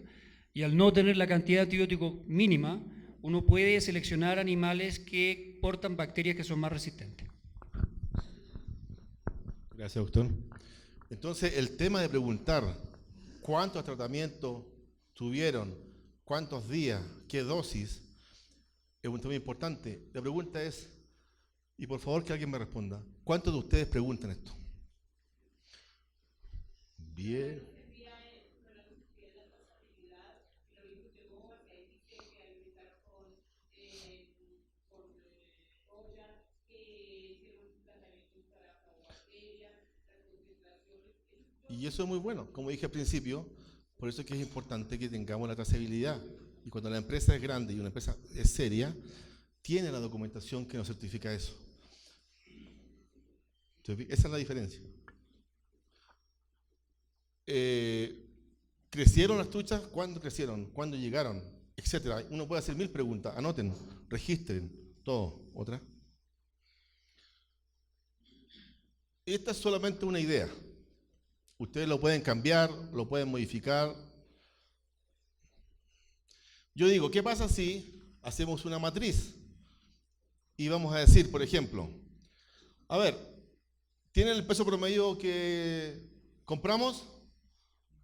y al no tener la cantidad de antibiótico mínima, uno puede seleccionar animales que portan bacterias que son más resistentes. Gracias, doctor. Entonces, el tema de preguntar cuántos tratamientos tuvieron, cuántos días, qué dosis, es un tema importante. La pregunta es, y por favor que alguien me responda, ¿cuántos de ustedes preguntan esto? Bien. Y eso es muy bueno, como dije al principio, por eso es que es importante que tengamos la trazabilidad. Y cuando la empresa es grande y una empresa es seria, tiene la documentación que nos certifica eso. Entonces, esa es la diferencia. ¿Crecieron las truchas? ¿Cuándo crecieron? ¿Cuándo llegaron? Etcétera. Uno puede hacer 1000 preguntas. Anoten, registren, todo. ¿Otra? Esta es solamente una idea. Ustedes lo pueden cambiar, lo pueden modificar. Yo digo, ¿qué pasa si hacemos una matriz? y vamos a decir, por ejemplo, a ver, ¿tienen el peso promedio que compramos?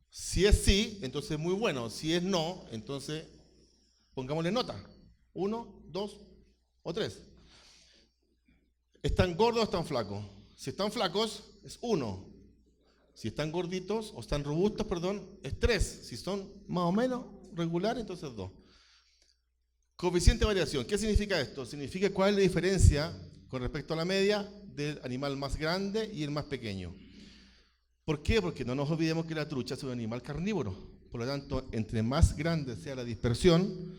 Si es sí, entonces muy bueno. Si es no, entonces pongámosle nota. 1, 2 o 3. ¿Están gordos o están flacos? Si están flacos, es 1. Si están gorditos o están robustos, perdón, es 3. Si son más o menos regulares, entonces 2. Coeficiente de variación. ¿Qué significa esto? Significa cuál es la diferencia con respecto a la media del animal más grande y el más pequeño. ¿Por qué? Porque no nos olvidemos que la trucha es un animal carnívoro. Por lo tanto, entre más grande sea la dispersión,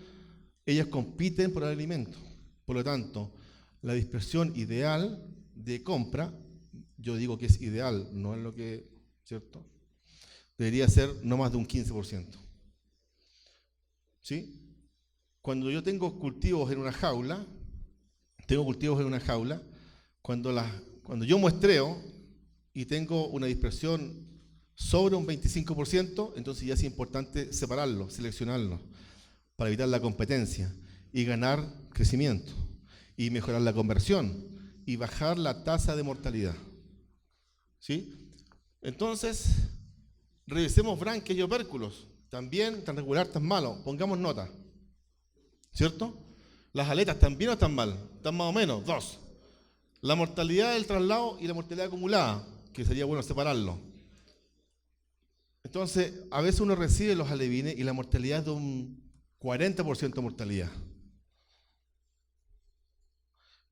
ellas compiten por el alimento. Por lo tanto, la dispersión ideal de compra, yo digo que es ideal, no es lo que, ¿cierto? Debería ser no más de un 15%. ¿Sí? Cuando yo tengo cultivos en una jaula, cuando yo muestreo y tengo una dispersión sobre un 25%, entonces ya es importante separarlo, seleccionarlo, para evitar la competencia y ganar crecimiento, y mejorar la conversión, y bajar la tasa de mortalidad. ¿Sí? Entonces, revisemos branquias y opérculos. También, tan regular, tan malo. Pongamos nota. ¿Cierto? Las aletas, ¿están bien o están mal? Están más o menos, 2. La mortalidad del traslado y la mortalidad acumulada, que sería bueno separarlo. Entonces, a veces uno recibe los alevines y la mortalidad es de un 40% de mortalidad.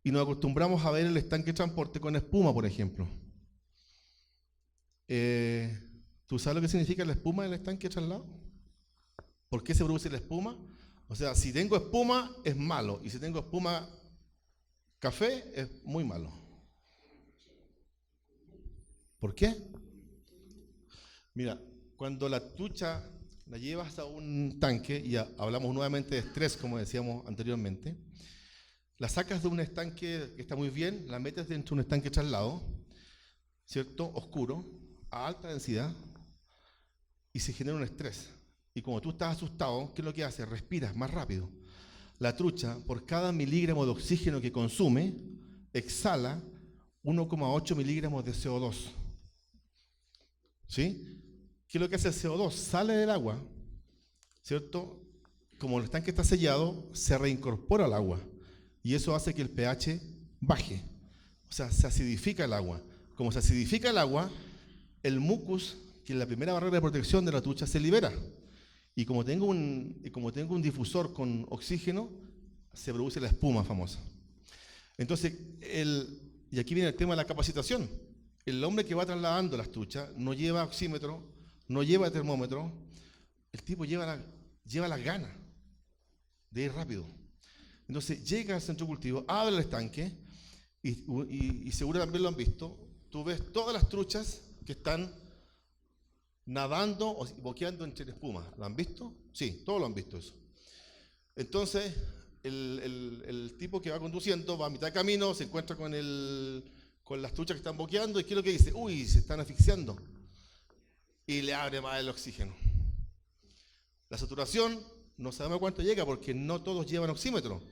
Y nos acostumbramos a ver el estanque de transporte con espuma, por ejemplo. ¿Tú sabes lo que significa la espuma del estanque de traslado? ¿Por qué se produce la espuma? O sea, si tengo espuma es malo, y si tengo espuma café es muy malo. ¿Por qué? Mira, cuando la trucha la llevas a un tanque, y hablamos nuevamente de estrés, como decíamos anteriormente, la sacas de un estanque que está muy bien, la metes dentro de un estanque traslado, ¿cierto? Oscuro, a alta densidad, y se genera un estrés. Y como tú estás asustado, ¿qué es lo que hace? Respiras más rápido. La trucha, por cada miligramo de oxígeno que consume, exhala 1,8 miligramos de CO2. ¿Sí? ¿Qué es lo que hace el CO2? Sale del agua, ¿cierto? Como el estanque está sellado, se reincorpora al agua. Y eso hace que el pH baje. O sea, se acidifica el agua. Como se acidifica el agua, el mucus, que es la primera barrera de protección de la trucha, se libera. Y como tengo un difusor con oxígeno, se produce la espuma famosa. Entonces, y aquí viene el tema de la capacitación. El hombre que va trasladando las truchas no lleva oxímetro, no lleva termómetro. El tipo lleva las ganas de ir rápido. Entonces, llega al centro de cultivo, abre el estanque, y seguro también lo han visto. Tú ves todas las truchas que están nadando o boqueando entre la espuma. ¿Lo han visto? Sí, todos lo han visto eso. Entonces, el tipo que va conduciendo va a mitad de camino, se encuentra con las truchas que están boqueando, y ¿qué es lo que dice? Uy, se están asfixiando. Y le abre más el oxígeno. La saturación, no sabemos a cuánto llega, porque no todos llevan oxímetro.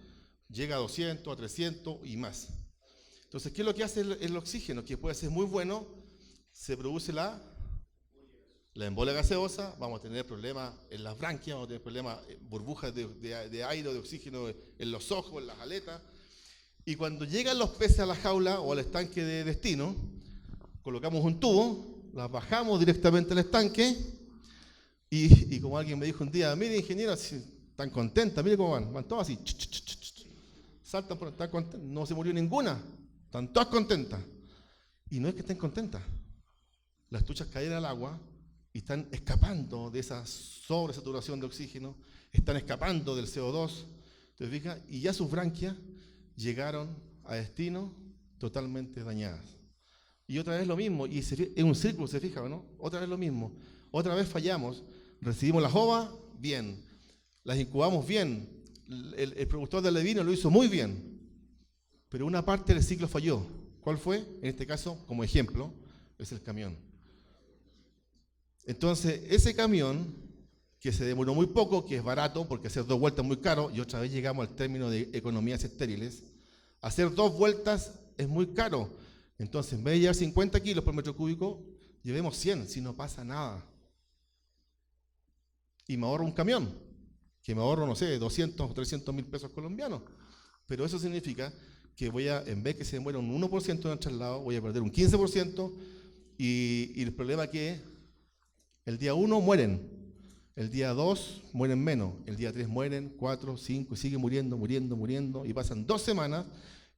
Llega a 200, a 300 y más. Entonces, ¿qué es lo que hace el oxígeno? Que puede ser muy bueno, se produce la embolia gaseosa, vamos a tener problemas en las branquias, vamos a tener problemas, burbujas de aire o de oxígeno en los ojos, en las aletas. Y cuando llegan los peces a la jaula o al estanque de destino, colocamos un tubo, las bajamos directamente al estanque, y como alguien me dijo un día, mire ingeniero, están contentas, mire cómo van todas así, saltan por estar contentas, no se murió ninguna, están todas contentas. Y no es que estén contentas, las truchas cayeron al agua y están escapando de esa sobresaturación de oxígeno, están escapando del CO2, ¿te fijas? Y ya sus branquias llegaron a destino totalmente dañadas. Y otra vez lo mismo, y es un círculo, ¿se fija o no? Otra vez lo mismo, otra vez fallamos, recibimos las ovas, bien, las incubamos bien, el productor de alevino lo hizo muy bien, pero una parte del ciclo falló. ¿Cuál fue? En este caso, como ejemplo, es el camión. Entonces, ese camión, que se demoró muy poco, que es barato, porque hacer 2 vueltas es muy caro, y otra vez llegamos al término de economías estériles, Hacer 2 vueltas es muy caro. Entonces, en vez de llevar 50 kilos por metro cúbico, llevemos 100, si no pasa nada. Y me ahorro un camión, que me ahorro, no sé, 200 o 300 mil pesos colombianos. Pero eso significa que voy a, en vez que se muera un 1% en el traslado, voy a perder un 15%, y el problema es que el día 1 mueren, el día 2 mueren menos, el día 3 mueren, 4, 5, y sigue muriendo, y pasan 2 semanas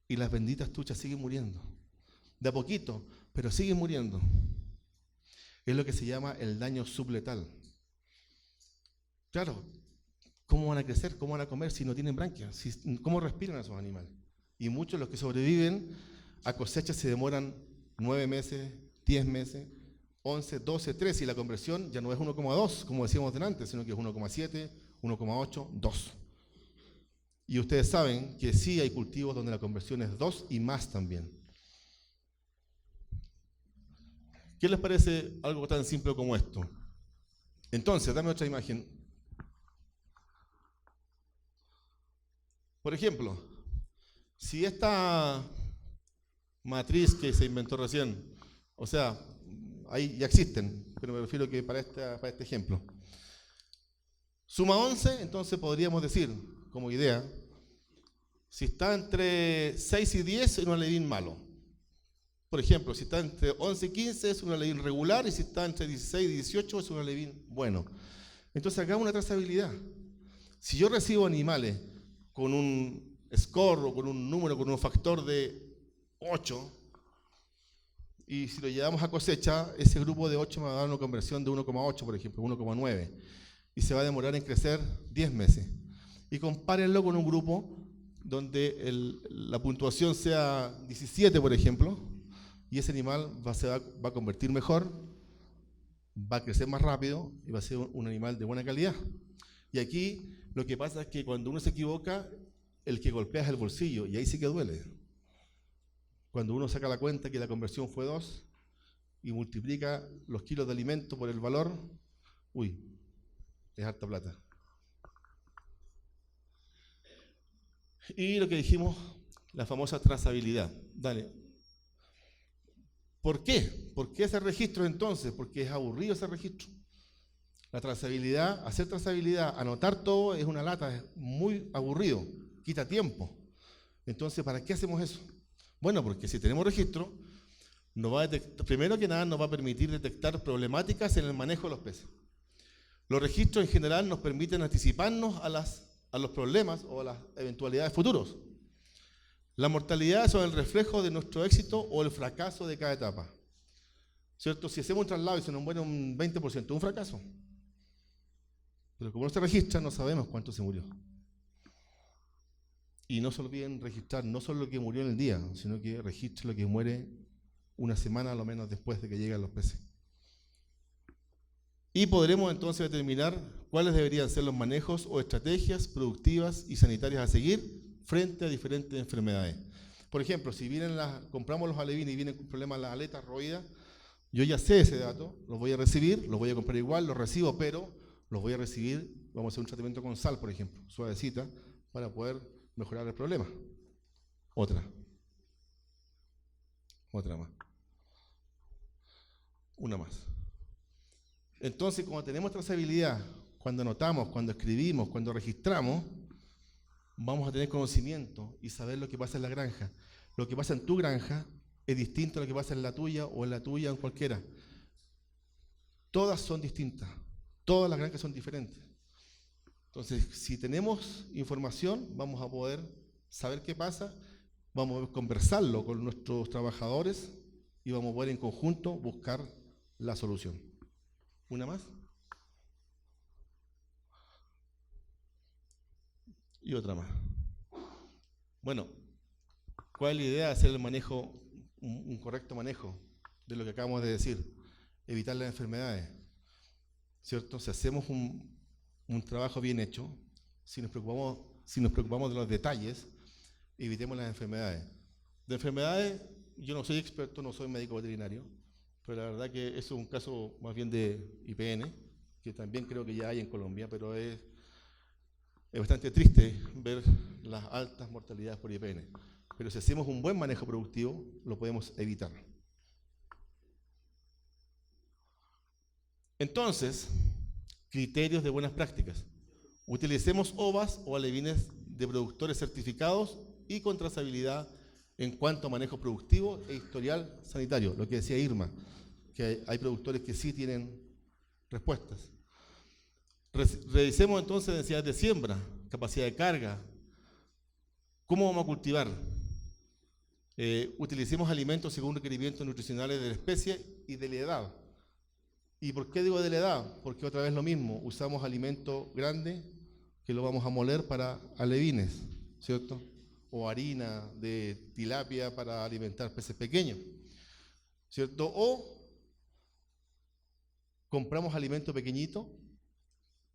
y las benditas truchas siguen muriendo. De a poquito, pero siguen muriendo. Es lo que se llama el daño subletal. Claro, ¿cómo van a crecer? ¿Cómo van a comer si no tienen branquias? ¿Cómo respiran esos animales? Y muchos de los que sobreviven a cosecha se demoran 9 meses, 10 meses, 11, 12, 13, y la conversión ya no es 1,2, como decíamos delante, sino que es 1,7, 1,8, 2. Y ustedes saben que sí hay cultivos donde la conversión es 2 y más también. ¿Qué les parece algo tan simple como esto? Entonces, dame otra imagen. Por ejemplo, si esta matriz que se inventó recién, o sea, ahí ya existen, pero me refiero que para este ejemplo, suma 11, entonces podríamos decir, como idea, si está entre 6 y 10 es un alevín malo. Por ejemplo, si está entre 11 y 15 es un alevín regular, y si está entre 16 y 18 es un alevín bueno. Entonces hagamos una trazabilidad. Si yo recibo animales con un score o con un número, con un factor de 8, y si lo llevamos a cosecha, ese grupo de 8 me va a dar una conversión de 1,8, por ejemplo, 1,9, y se va a demorar en crecer 10 meses. Y compárenlo con un grupo donde la puntuación sea 17, por ejemplo, y ese animal va a convertir mejor, va a crecer más rápido y va a ser un animal de buena calidad. Y aquí lo que pasa es que cuando uno se equivoca, el que golpea es el bolsillo, y ahí sí que duele. Cuando uno saca la cuenta que la conversión fue 2 y multiplica los kilos de alimento por el valor, uy, es harta plata. Y lo que dijimos, la famosa trazabilidad. Dale. ¿Por qué? ¿Por qué ese registro entonces? Porque es aburrido ese registro. La trazabilidad, hacer trazabilidad, anotar todo es una lata, es muy aburrido, quita tiempo. Entonces, ¿para qué hacemos eso? Bueno, porque si tenemos registro, primero que nada nos va a permitir detectar problemáticas en el manejo de los peces. Los registros en general nos permiten anticiparnos a los problemas o a las eventualidades futuros. La mortalidad son el reflejo de nuestro éxito o el fracaso de cada etapa. ¿Cierto? Si hacemos un traslado y se nos muere un 20%, es un fracaso. Pero como no se registra, no sabemos cuánto se murió. Y no se olviden registrar no solo lo que murió en el día, sino que registre lo que muere una semana a lo menos después de que lleguen los peces. Y podremos entonces determinar cuáles deberían ser los manejos o estrategias productivas y sanitarias a seguir frente a diferentes enfermedades. Por ejemplo, si compramos los alevines y vienen con problemas en las aletas roídas, yo ya sé ese dato, los voy a recibir, los voy a comprar igual, los recibo, pero los voy a recibir, vamos a hacer un tratamiento con sal, por ejemplo, suavecita, para poder mejorar el problema. Otra más. Una más. Entonces, cuando tenemos trazabilidad, cuando anotamos, cuando escribimos, cuando registramos, vamos a tener conocimiento y saber lo que pasa en la granja. Lo que pasa en tu granja es distinto a lo que pasa en la tuya o en la tuya o en cualquiera. Todas son distintas. Todas las granjas son diferentes. Entonces, si tenemos información, vamos a poder saber qué pasa, vamos a conversarlo con nuestros trabajadores y vamos a poder en conjunto buscar la solución. ¿Una más? Y otra más. Bueno, ¿cuál es la idea de hacer el manejo, un correcto manejo de lo que acabamos de decir? Evitar las enfermedades, ¿cierto? Si hacemos un trabajo bien hecho, si nos preocupamos de los detalles, evitemos las enfermedades. De enfermedades, yo no soy experto, no soy médico veterinario, pero la verdad que eso es un caso más bien de IPN, que también creo que ya hay en Colombia, pero es bastante triste ver las altas mortalidades por IPN. Pero si hacemos un buen manejo productivo, lo podemos evitar. Entonces, criterios de buenas prácticas. Utilicemos OVAs o alevines de productores certificados y con trazabilidad en cuanto a manejo productivo e historial sanitario. Lo que decía Irma, que hay productores que sí tienen respuestas. Revisemos entonces densidades de siembra, capacidad de carga. ¿Cómo vamos a cultivar? Utilicemos alimentos según requerimientos nutricionales de la especie y de la edad. ¿Y por qué digo de la edad? Porque otra vez lo mismo, usamos alimento grande que lo vamos a moler para alevines, ¿cierto? O harina de tilapia para alimentar peces pequeños, ¿cierto? O compramos alimento pequeñito,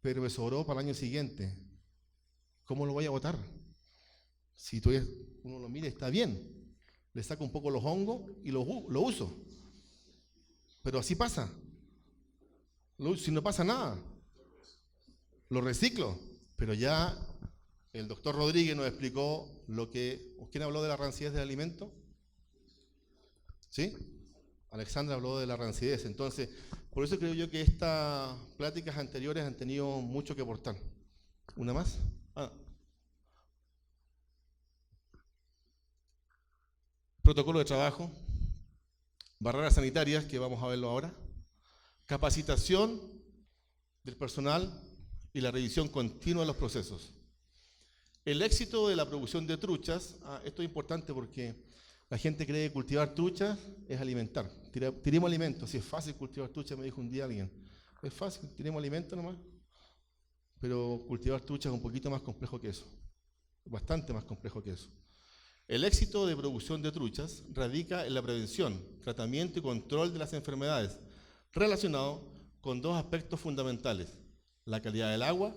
pero me sobró para el año siguiente. ¿Cómo lo voy a botar? Si uno lo mira, está bien. Le saco un poco los hongos y lo uso. Pero así pasa. Si no pasa nada, lo reciclo. Pero ya el doctor Rodríguez nos explicó lo que... ¿Quién habló de la rancidez del alimento? ¿Sí? Alexandra habló de la rancidez. Entonces, por eso creo yo que estas pláticas anteriores han tenido mucho que aportar. ¿Una más? Protocolo de trabajo, barreras sanitarias, que vamos a verlo ahora, capacitación del personal y la revisión continua de los procesos. El éxito de la producción de truchas, esto es importante porque la gente cree que cultivar truchas es alimentar. Tiremos alimentos, si es fácil cultivar truchas, me dijo un día alguien. Es fácil, tiremos alimentos nomás. Pero cultivar truchas es un poquito más complejo que eso, bastante más complejo que eso. El éxito de producción de truchas radica en la prevención, tratamiento y control de las enfermedades, relacionado con dos aspectos fundamentales: la calidad del agua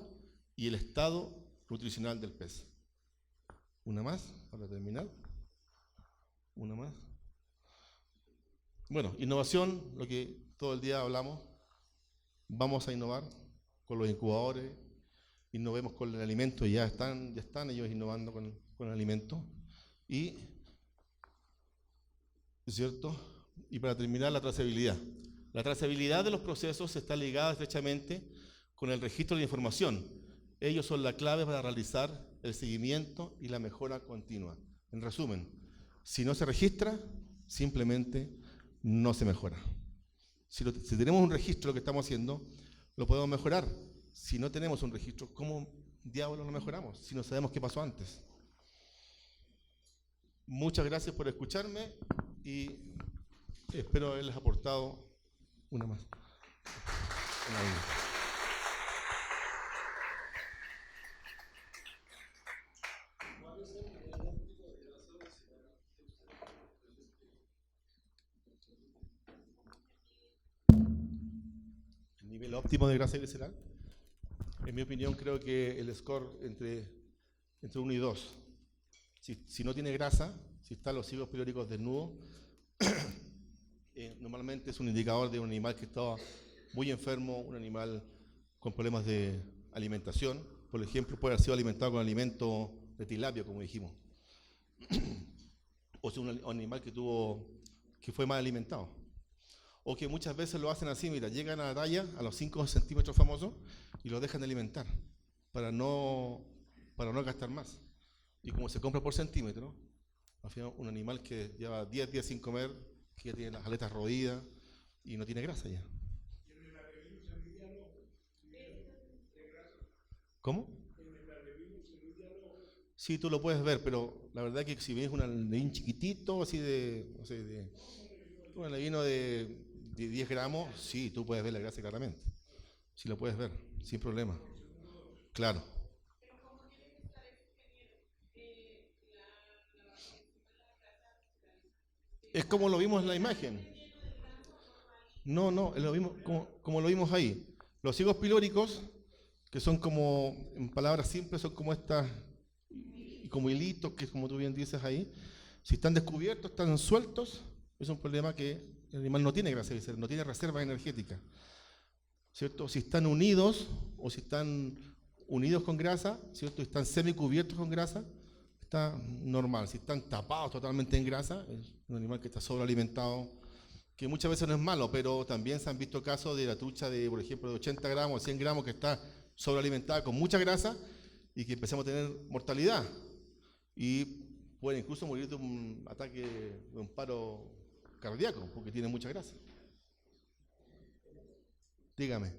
y el estado nutricional del pez. Una más, para terminar. Una más. Bueno, innovación, lo que todo el día hablamos. Vamos a innovar con los incubadores, innovemos con el alimento, ya están ellos innovando con el alimento. ¿Cierto? Y para terminar, la trazabilidad. La trazabilidad de los procesos está ligada estrechamente con el registro de información. Ellos son la clave para realizar el seguimiento y la mejora continua. En resumen, si no se registra, simplemente no se mejora. Si tenemos un registro de lo que estamos haciendo, lo podemos mejorar. Si no tenemos un registro, ¿cómo diablos lo mejoramos? Si no sabemos qué pasó antes. Muchas gracias por escucharme y espero haberles aportado una más. El nivel óptimo de grasa visceral, en mi opinión, creo que el score entre 1 y 2. Si no tiene grasa, si están los ciclos periódicos desnudos, normalmente es un indicador de un animal que está muy enfermo, un animal con problemas de alimentación. Por ejemplo, puede haber sido alimentado con alimento de tilapia, como dijimos. O sea, un animal que fue mal alimentado. O que muchas veces lo hacen así, mira, llegan a la talla, a los 5 centímetros famosos, y lo dejan de alimentar, para no gastar más. Y como se compra por centímetro, al final un animal que lleva 10 días sin comer, que ya tiene las aletas roídas y no tiene grasa ya. ¿Cómo? Sí, tú lo puedes ver, pero la verdad es que si ves un alevino chiquitito, así un alevino de 10 gramos, sí, tú puedes ver la grasa claramente. Sí lo puedes ver, sin problema. Claro. Es como lo vimos en la imagen. No, es lo mismo, como lo vimos ahí. Los higos pilóricos, que son como, en palabras simples, son como como hilitos, que como tú bien dices ahí, si están descubiertos, están sueltos, es un problema que el animal no tiene grasa visceral, no tiene reserva energética, ¿cierto? Si están unidos, o si están unidos con grasa, ¿cierto? Están semicubiertos con grasa, está normal. Si están tapados totalmente en grasa, es un animal que está sobrealimentado, que muchas veces no es malo, pero también se han visto casos de la trucha de, por ejemplo, de 80 gramos, 100 gramos, que está sobrealimentada con mucha grasa y que empezamos a tener mortalidad. Y pueden incluso morir de un ataque, de un paro cardíaco, porque tiene mucha grasa. Dígame.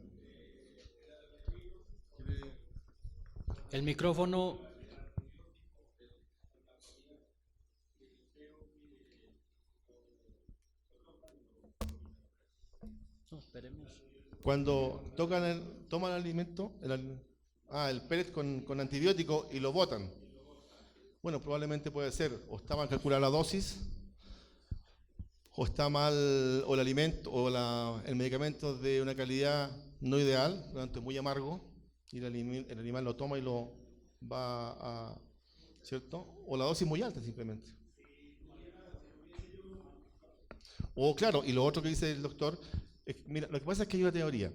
El micrófono. No, esperemos. Cuando toman el alimento, el pellet con antibiótico y lo botan. Bueno, probablemente puede ser, o está mal calculada la dosis, o está mal, o el alimento, o el medicamento es de una calidad no ideal, por lo tanto es muy amargo, y el animal lo toma y lo va a, ¿cierto? O la dosis muy alta simplemente. O claro, y lo otro que dice el doctor, mira, lo que pasa es que hay una teoría.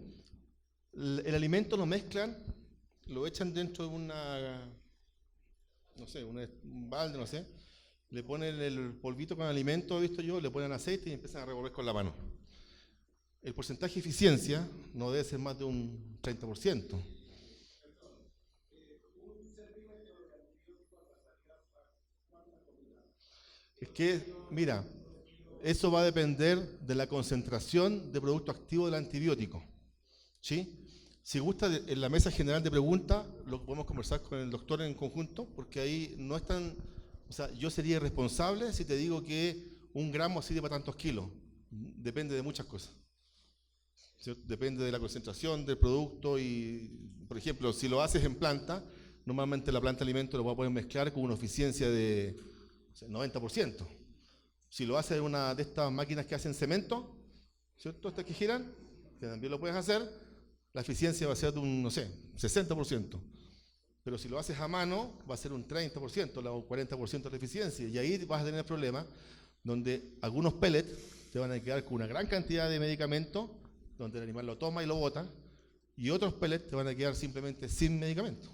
El alimento lo mezclan, lo echan dentro de un balde, no sé, le ponen el polvito con alimento, he visto yo, le ponen aceite y empiezan a revolver con la mano. El porcentaje de eficiencia no debe ser más de un 30%. Es que, mira, eso va a depender de la concentración de producto activo del antibiótico. ¿Sí? Si gusta, en la mesa general de preguntas, lo podemos conversar con el doctor en conjunto, porque ahí no es tan... O sea, yo sería irresponsable si te digo que 1 gramo sirve para tantos kilos. Depende de muchas cosas. ¿Cierto? Depende de la concentración del producto y, por ejemplo, si lo haces en planta, normalmente la planta de alimento lo va a poder mezclar con una eficiencia de 90%. Si lo haces en una de estas máquinas que hacen cemento, ¿cierto? Estas que giran, que también lo puedes hacer, la eficiencia va a ser de un, 60%. Pero si lo haces a mano, va a ser un 30%, o 40% de la eficiencia. Y ahí vas a tener problemas donde algunos pellets te van a quedar con una gran cantidad de medicamento, donde el animal lo toma y lo bota, y otros pellets te van a quedar simplemente sin medicamento.